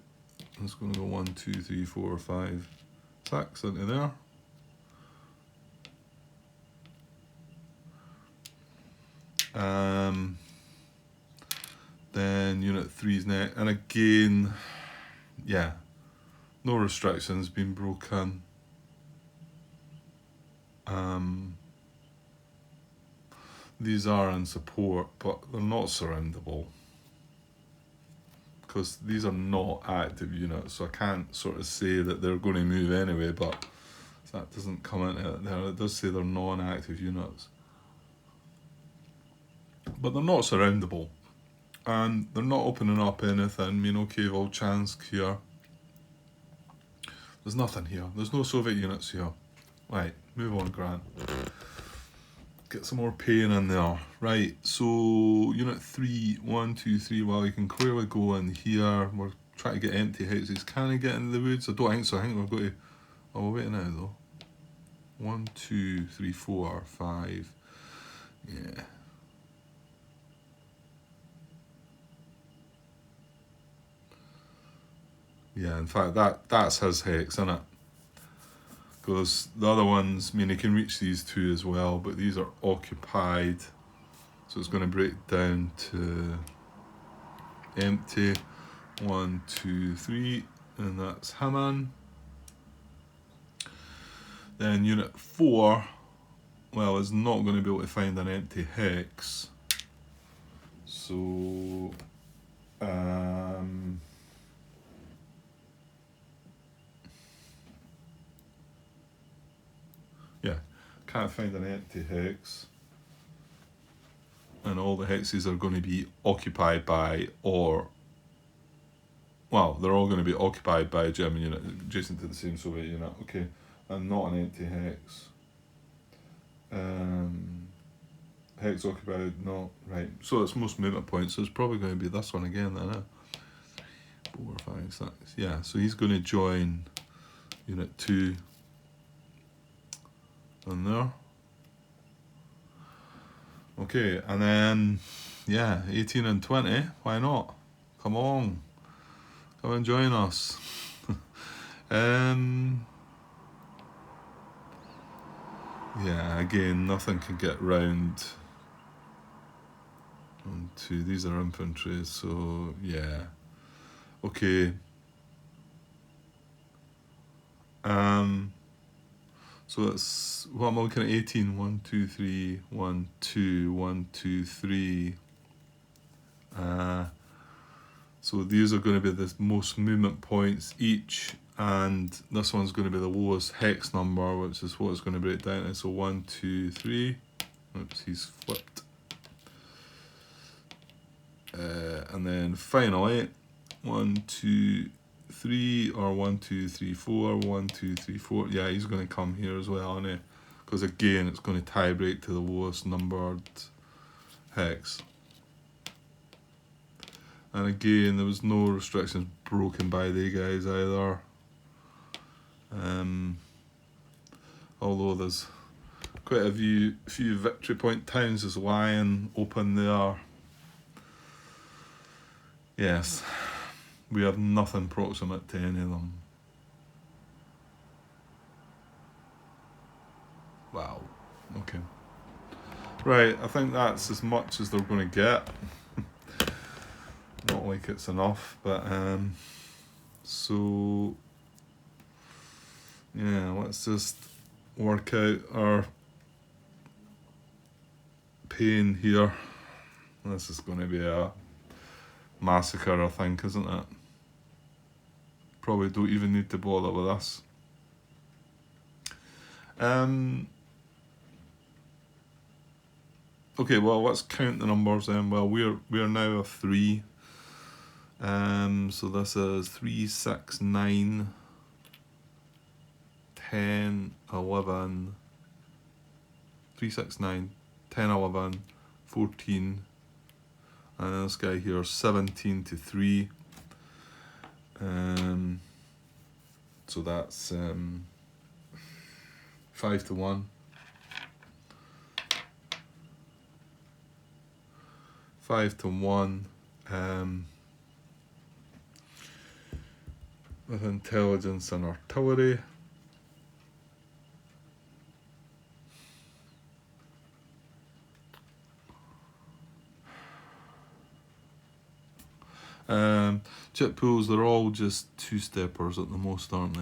[SPEAKER 1] is going to go 1, 2, 3, 4, 5, 6 into there. Then Unit 3's next, and again, yeah, no restrictions being broken. These are in support, but they're not surroundable, because these are not active units, so I can't sort of say that they're going to move anyway, but that doesn't come into it there. It does say they're non-active units. But they're not surroundable, and they're not opening up anything. I mean, okay, Volchansk here. There's nothing here. There's no Soviet units here. Right, move on, Grant. Get some more pain in there. Right, so Unit 3, 1, 2, 3. Well, you can clearly go in here. We're trying to get empty hexes. Can I get in the woods? I don't think so. I think we've got to... Oh, we're waiting now, though. 1, 2, 3, 4, 5. Yeah. Yeah, in fact, that's his hex, isn't it? Because the other ones, I mean, he can reach these two as well, but these are occupied. So it's going to break down to empty. 1, 2, 3, and that's Haman. Then Unit 4, well, is not going to be able to find an empty hex. So, yeah, can't find an empty hex. And all the hexes are going to be occupied by, or, well, they're all going to be occupied by a German unit adjacent to the same Soviet unit, okay, and not an empty hex. Hex occupied, no, right, so it's most movement points, so it's probably going to be this one again then, 4, 5, 6, yeah, so he's going to join Unit 2 on there. Okay, and then, yeah, 18 and 20, why not? Come on, come and join us. Yeah, again, nothing can get round onto, these are infantry, so yeah. Okay. So it's, what am I looking at? 18, 1, 2, 3, 1, 2, 1, 2, 3. So these are going to be the most movement points each, and this one's going to be the lowest hex number, which is what it's going to break down to. So 1, 2, 3. Oops, he's flipped. And then finally, 1, 2, 3, or 1, 2, 3, 4, 1, 2, 3, 4. Yeah, he's going to come here as well, isn't he? Because again, it's going to tie break to the lowest numbered hex. And again, there was no restrictions broken by the guys either. Although there's quite a few victory point towns is lying open there. Yes, we have nothing proximate to any of them. Wow, okay. Right, I think that's as much as they're going to get. Not like it's enough, but so yeah, let's just work out our pain here. This is going to be a massacre, I think, isn't it? Probably don't even need to bother with us. Okay, well, let's count the numbers then. Well, we're now a 3. So this is 3, 6, 9, 10, 11, 3, 6, 9, 10, 11, 14, and this guy here 17 to 3. So that's 5 to 1. 5 to 1. With intelligence and artillery. Chip pools, they're all just 2-steppers at the most, aren't they?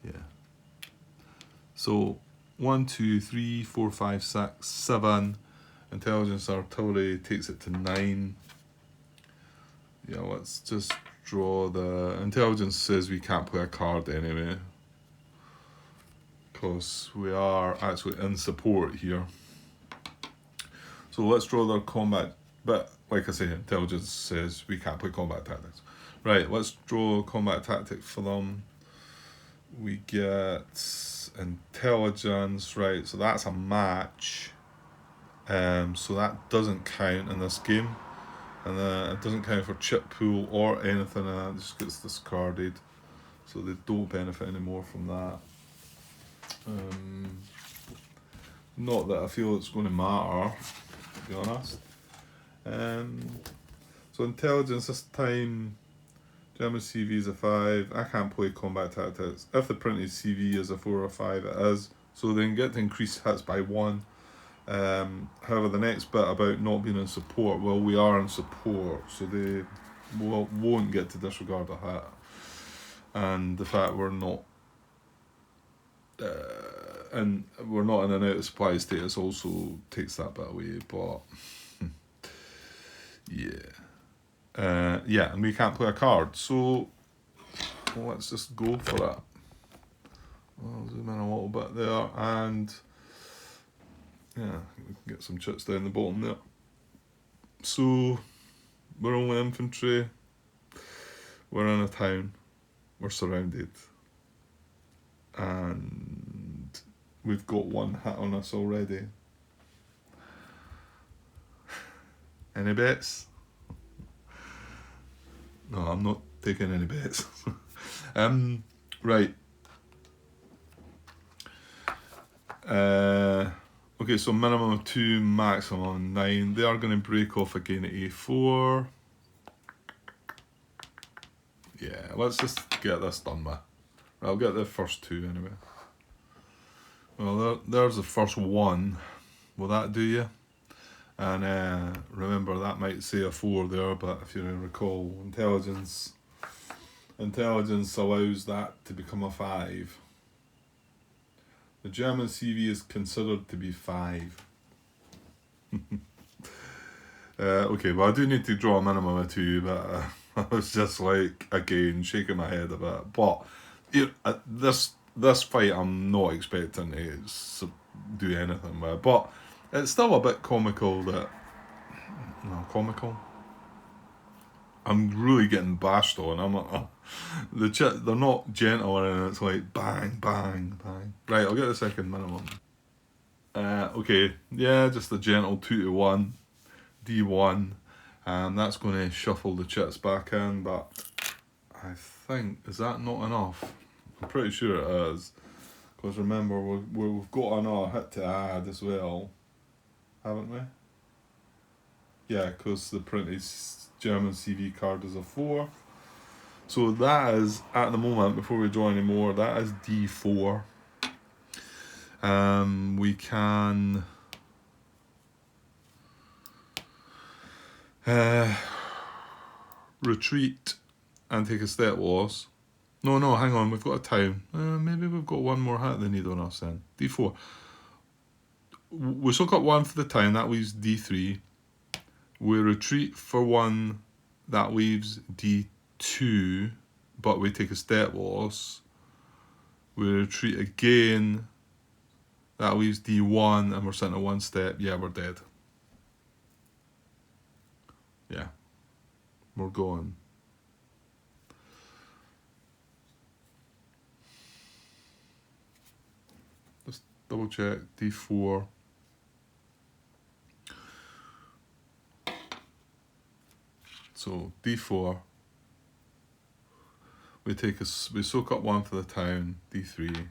[SPEAKER 1] Yeah. So 1, 2, 3, 4, 5, 6, 7. Intelligence artillery takes it to 9. Yeah, let's just draw the... Intelligence says we can't play a card anyway, because we are actually in support here. So let's draw their combat, but like I say, intelligence says we can't play combat tactics. Right, let's draw combat tactics for them. We get intelligence, right, so that's a match. So that doesn't count in this game. And it doesn't count for chip pool or anything, and that just gets discarded. So they don't benefit anymore from that. Not that I feel it's going to matter, to be honest. So intelligence this time, German CV is a 5. I can't play combat tactics. If the printed CV is a 4 or 5, it is. So they can get to increase hits by 1. However, the next bit about not being in support, well, we are in support, so they won't get to disregard a hit. And the fact we're not in an out of supply status also takes that bit away, but yeah, and we can't play a card, so let's just go for it. I'll zoom in a little bit there, and yeah, we can get some chits down the bottom there. So we're only infantry, we're in a town, we're surrounded, and we've got 1 hit on us already. Any bets? No, I'm not taking any bets. Right. Okay, so minimum of 2, maximum 9. They are going to break off again at A4. Yeah, let's just get this done with. I'll get the first 2 anyway. Well, there's the first 1. Will that do you? And remember, that might say a 4 there, but if you recall, intelligence allows that to become a 5. The German CV is considered to be 5. Okay, well, I do need to draw a minimum of 2, but I was just like, again, shaking my head a bit. But this fight, I'm not expecting to do anything with. But it's still a bit comical that... No, comical? I'm really getting bashed on. I'm like, they're not gentle, and it's like bang, bang, bang. Right, I'll get the second minimum. Okay, yeah, just a gentle 2 to 1, D1. That's going to shuffle the chits back in, but I think, is that not enough? I'm pretty sure it is, because remember, we've got another hit to add as well, haven't we? Yeah, because the printed German CV card is a 4. So that is, at the moment, before we draw any more, that is D4. We can Retreat and take a step loss. No, hang on, we've got a town. Maybe we've got one more hat they need on us then. D4. We still got one for the town, that leaves D3. We retreat for one, that leaves D2, but we take a step loss. We retreat again, that leaves D1, and we're sitting at one step. Yeah, we're dead. Yeah, we're going. Let's double check. D4. So D4. We soak up one for the town. D3.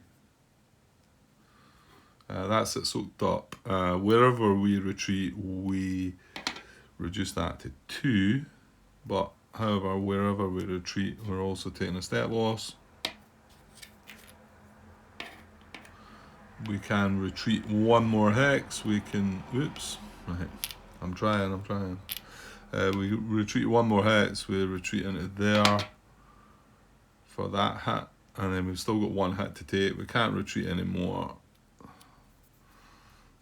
[SPEAKER 1] That's it soaked up. Wherever we retreat, we reduce that to 2. But however, wherever we retreat, we're also taking a step loss. We can retreat one more hex. We can, oops, right, I'm trying. We retreat one more hex. We retreat into there for that hit, and then we've still got one hit to take. We can't retreat anymore.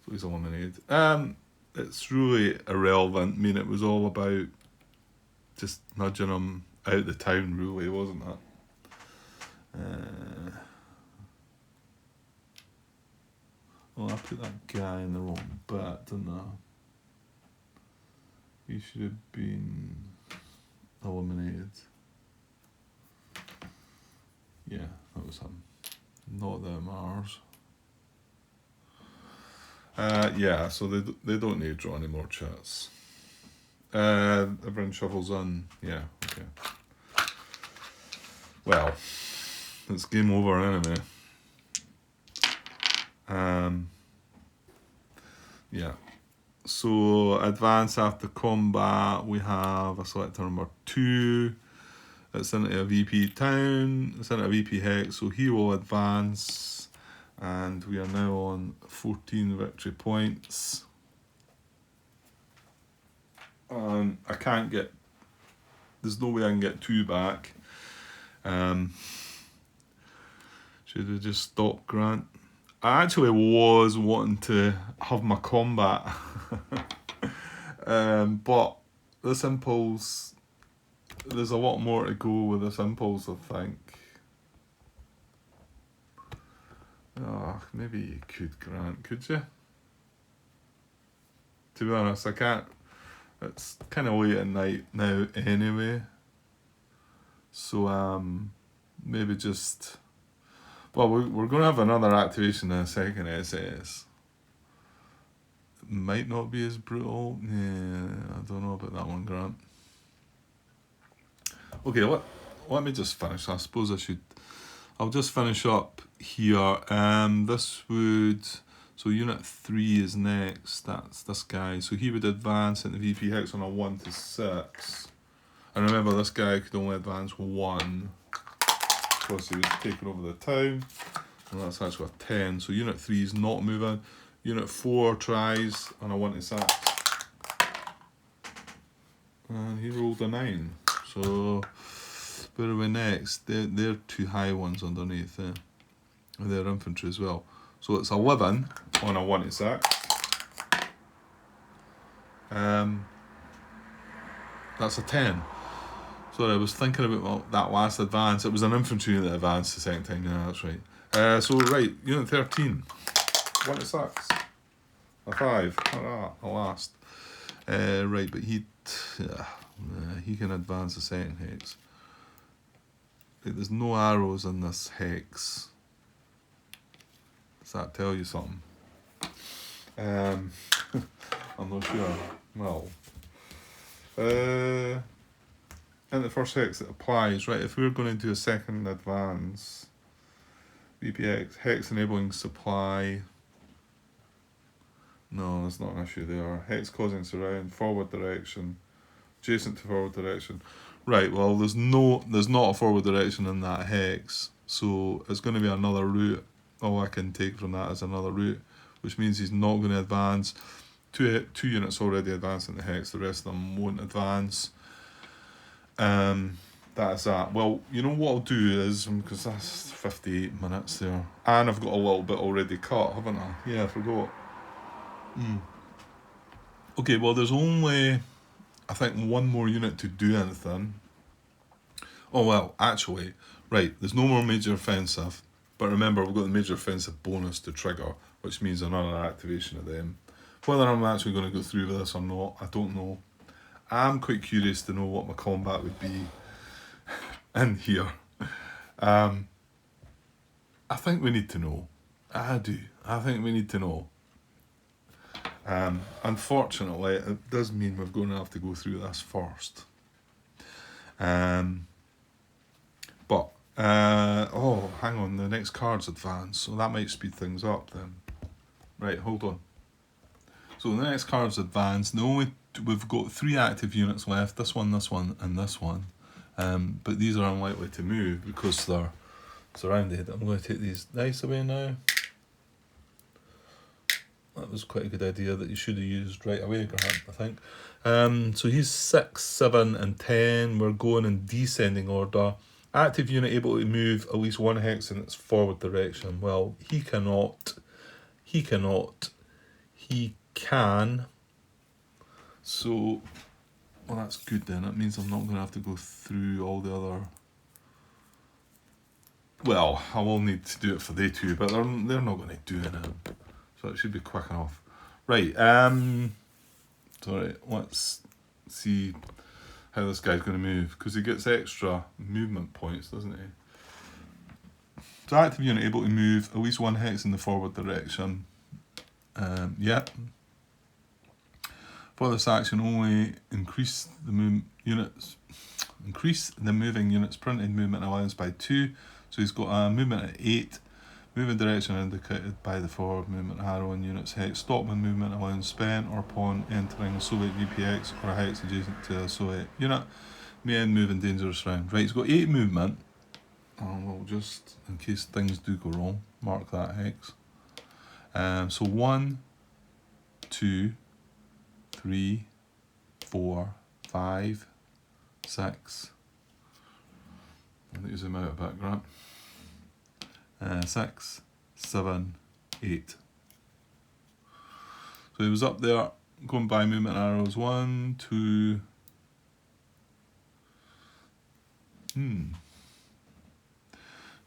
[SPEAKER 1] So he's eliminated. It's really irrelevant. I mean, it was all about just nudging him out the town, really, wasn't it? Well, I put that guy in the wrong bit, didn't I? He should have been eliminated. Yeah, that was him. Not that Mars. Yeah, so they don't need to draw any more chats. Everyone shuffles in. Yeah, okay. Well, it's game over anyway. Yeah. So advance after combat, we have a selector number 2. It's into a VP town. It's into a VP hex. So he will advance, and we are now on 14 victory points. I can't get. There's no way I can get 2 back. Should we just stop Grant? I actually was wanting to have my combat, but this impulse, there's a lot more to go with this impulse, I think. Oh, maybe you could, Grant, could you? To be honest, I can't. It's kind of late at night now anyway. So, maybe just... Well, we're going to have another activation in a second, SS. It might not be as brutal. Yeah, I don't know about that one, Grant. Okay, let me just finish. I suppose I should... I'll just finish up here. This would... So Unit 3 is next. That's this guy. So he would advance into VP hex on a 1 to 6. And remember, this guy could only advance 1. Because he was taking over the town, and that's actually a 10. So Unit 3 is not moving. Unit 4 tries on a 1 to 6. And he rolled a 9. So where are we next? They're 2 high ones underneath there. And they're infantry as well. So it's 11 on a 1 to 6. That's a 10. Sorry, I was thinking about that last advance. It was an infantry that advanced the second time. Yeah, that's right. So, right, Unit 13. 1 to 6. A 5. Hurrah, a last. Right, but he can advance the second hex. Right, there's no arrows in this hex. Does that tell you something? I'm not sure. Well... in the first hex it applies, right? If we're going to do a second advance, VPX, hex enabling supply. No, there's not an issue there. Hex causing surround, forward direction, adjacent to forward direction. Right, well there's not a forward direction in that hex, so it's going to be another route. All I can take from that is another route, which means he's not going to advance two units already advanced into Hex, the rest of them won't advance. That is that. Well, you know what I'll do is, because that's 58 minutes there, and I've got a little bit already cut, haven't I? Yeah, I forgot. Okay, well, there's only, I think, one more unit to do anything. Oh, well, actually, right, there's no more major offensive, but remember, we've got the major offensive bonus to trigger, which means another activation of them. Whether I'm actually going to go through with this or not, I don't know. I'm quite curious to know what my combat would be in here. I think we need to know. I do. I think we need to know. Unfortunately, it does mean we're going to have to go through this first. But, oh, hang on, the next card's advanced, so that might speed things up then. Right, hold on. So the next card's advanced. We've got 3 active units left, this one, and this one. But these are unlikely to move because they're surrounded. I'm going to take these dice away now. That was quite a good idea that you should have used right away, Grant, I think. So he's 6, 7, and 10. We're going in descending order. Active unit able to move at least 1 hex in its forward direction. Well, he cannot. He cannot. He can. So, well, that's good then. That means I'm not going to have to go through all the other... Well, I will need to do it for they two, but they're not going to do anything. So it should be quick enough. Right, sorry, let's see how this guy's going to move, because he gets extra movement points, doesn't he? So active unit able to move at least 1 hex in the forward direction. Yep. For this action, only increase the moving units printed movement allowance by 2. So he's got a movement at 8. Moving direction indicated by the forward movement arrow in units hex. Stop when movement allowance spent or upon entering a Soviet VPX or a hex adjacent to a Soviet unit. May end move in dangerous round. Right, he's got 8 movement. And we'll just, in case things do go wrong, mark that hex. So 1, 2, 3, 4, 5, 6. I think you zoom out a bit, Grant. 6, 7, 8. So he was up there going by movement arrows. 1, 2.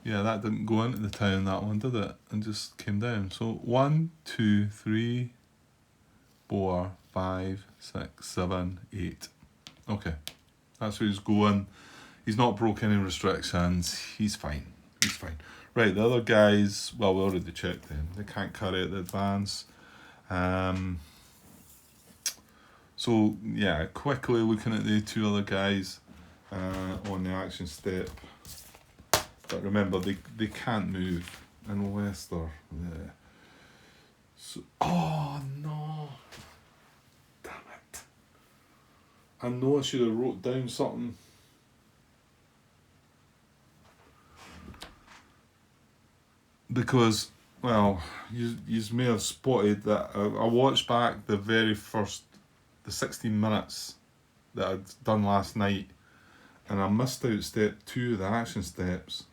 [SPEAKER 1] Yeah, that didn't go into the town, that one, did it? And just came down. So 1, 2, 3, 4, 5, 6, 7, 8. Okay, that's where he's going. He's not broke any restrictions. He's fine. He's fine. Right, the other guys, well, we already checked them. They can't carry out the advance. So, yeah, quickly looking at the 2 other guys on the action step. But remember, they can't move unless they're there. So, oh, no. Damn it. I know I should have wrote down something. Because, well, you may have spotted that I watched back the very first, the 16 minutes that I'd done last night, and I missed out step 2 of the action steps.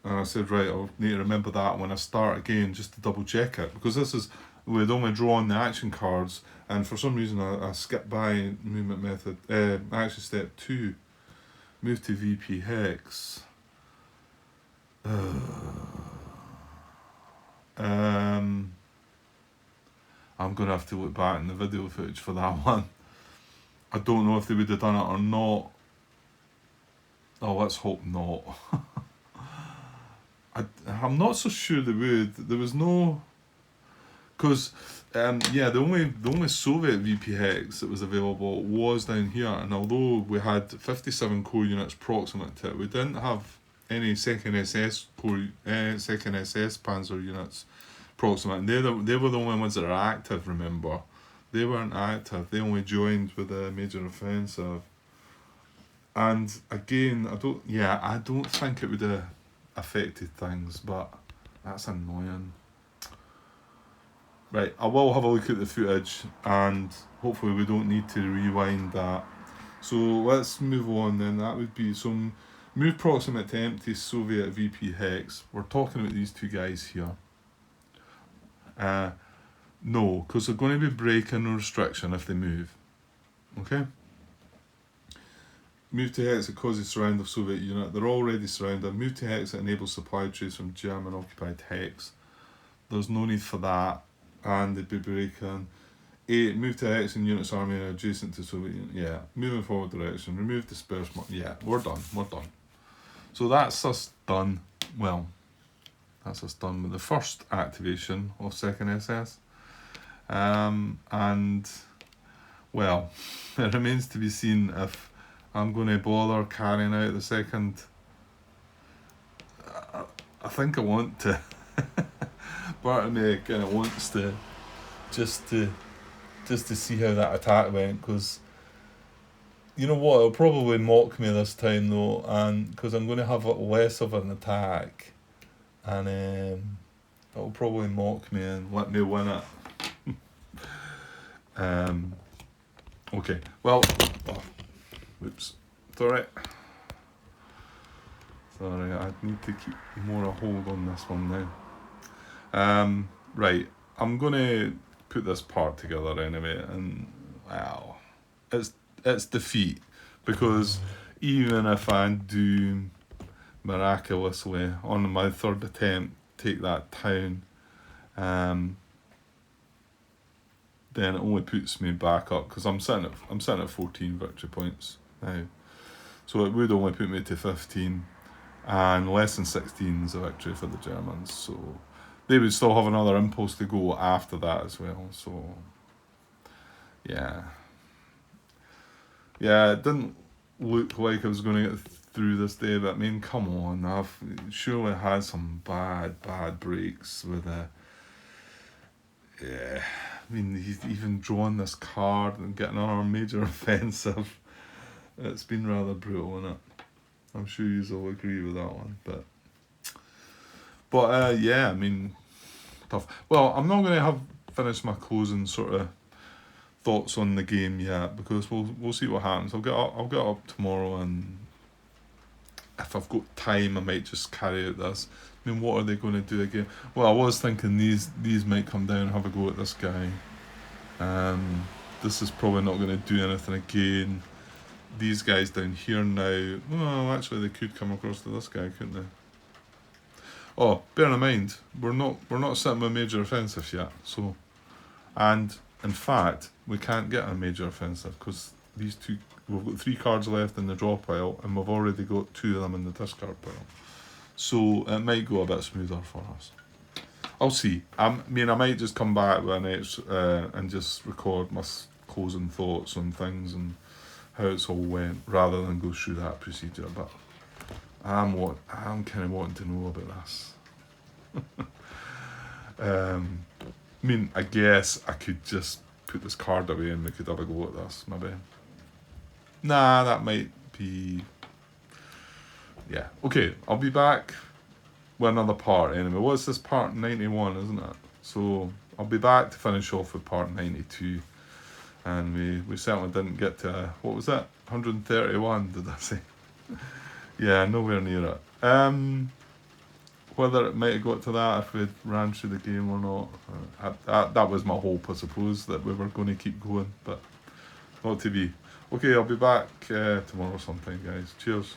[SPEAKER 1] And I said, right, I'll need to remember that when I start again, just to double check it, because this is, we'd only drawn the action cards, and for some reason I skipped by movement method, action step 2. Move to VP Hex. I'm going to have to look back in the video footage for that one. I don't know if they would have done it or not. Oh, let's hope not. I'm not so sure they would. There was no... Because, yeah, the only Soviet VP Hex that was available was down here, and although we had 57 core units proximate to it, we didn't have any second SS Panzer units proximate, and they were the only ones that are active, remember. They weren't active, they only joined with the major offensive. And again, I don't think it would have affected things, but That's annoying. Right, I will have a look at the footage and hopefully we don't need to rewind that. So let's move on then. That would be some move proximate to empty Soviet VP hex. We're talking about these two guys here. No, because they're going to be breaking a restriction if they move. Okay? Move to hex that causes surround of Soviet unit. They're already surrounded. Move to hex that enables supply trays from German occupied hex. There's no need for that. And they'd be breaking. 8. Move to hex and units army adjacent to Soviet unit. Yeah. Moving forward direction. Remove disbursement. Yeah, we're done. We're done. So that's us done. Well, that's us done with the first activation of second SS. And, well, it remains to be seen if I'm going to bother carrying out the second. I think I want to. Part of me kind of wants to just to see how that attack went, because you know what, it'll probably mock me this time though, and because I'm going to have less of an attack, and it'll probably mock me and let me win it. Okay, well, whoops, it's alright. Sorry, I need to keep more a hold on this one now. Right, I'm going to put this part together anyway, and wow, it's defeat, because even if I do miraculously on my third attempt take that town, then it only puts me back up, because I'm sitting at 14 victory points now, so it would only put me to 15, and less than 16 is a victory for the Germans, so they would still have another impulse to go after that as well. So yeah, it didn't look like I was going to get through this day, but I mean, come on, I've surely had some bad breaks with yeah, I mean, he's even drawn this card and getting on our major offensive. It's been rather brutal, isn't it? I'm sure you all agree with that one, but yeah, I mean, tough. Well, I'm not going to have finished my closing sort of thoughts on the game yet, because we'll see what happens. I'll get up tomorrow, and if I've got time, I might just carry out this. I mean, what are they going to do again? Well, I was thinking these might come down and have a go at this guy. This is probably not going to do anything again. These guys down here now, well, actually they could come across to this guy, couldn't they? Oh, bear in mind, we're not sitting with major offensive yet, so, and in fact we can't get a major offensive because these two, we've got 3 cards left in the draw pile and we've already got 2 of them in the discard pile, so it might go a bit smoother for us. I'll see. I mean, I might just come back with an extra and just record my closing thoughts on things and how it's all went, rather than go through that procedure, but I'm kind of wanting to know about this. I mean, I guess I could just put this card away and we could have a go at this, maybe. Nah, that might be... Yeah, okay, I'll be back with another part anyway. What's this, part 91, isn't it? So I'll be back to finish off with part 92. And we certainly didn't get to, what was that? 131, did I say? Yeah, nowhere near it. Whether it might have got to that if we ran through the game or not, that was my hope, I suppose, that we were going to keep going, but not to be. Okay, I'll be back tomorrow sometime, guys. Cheers.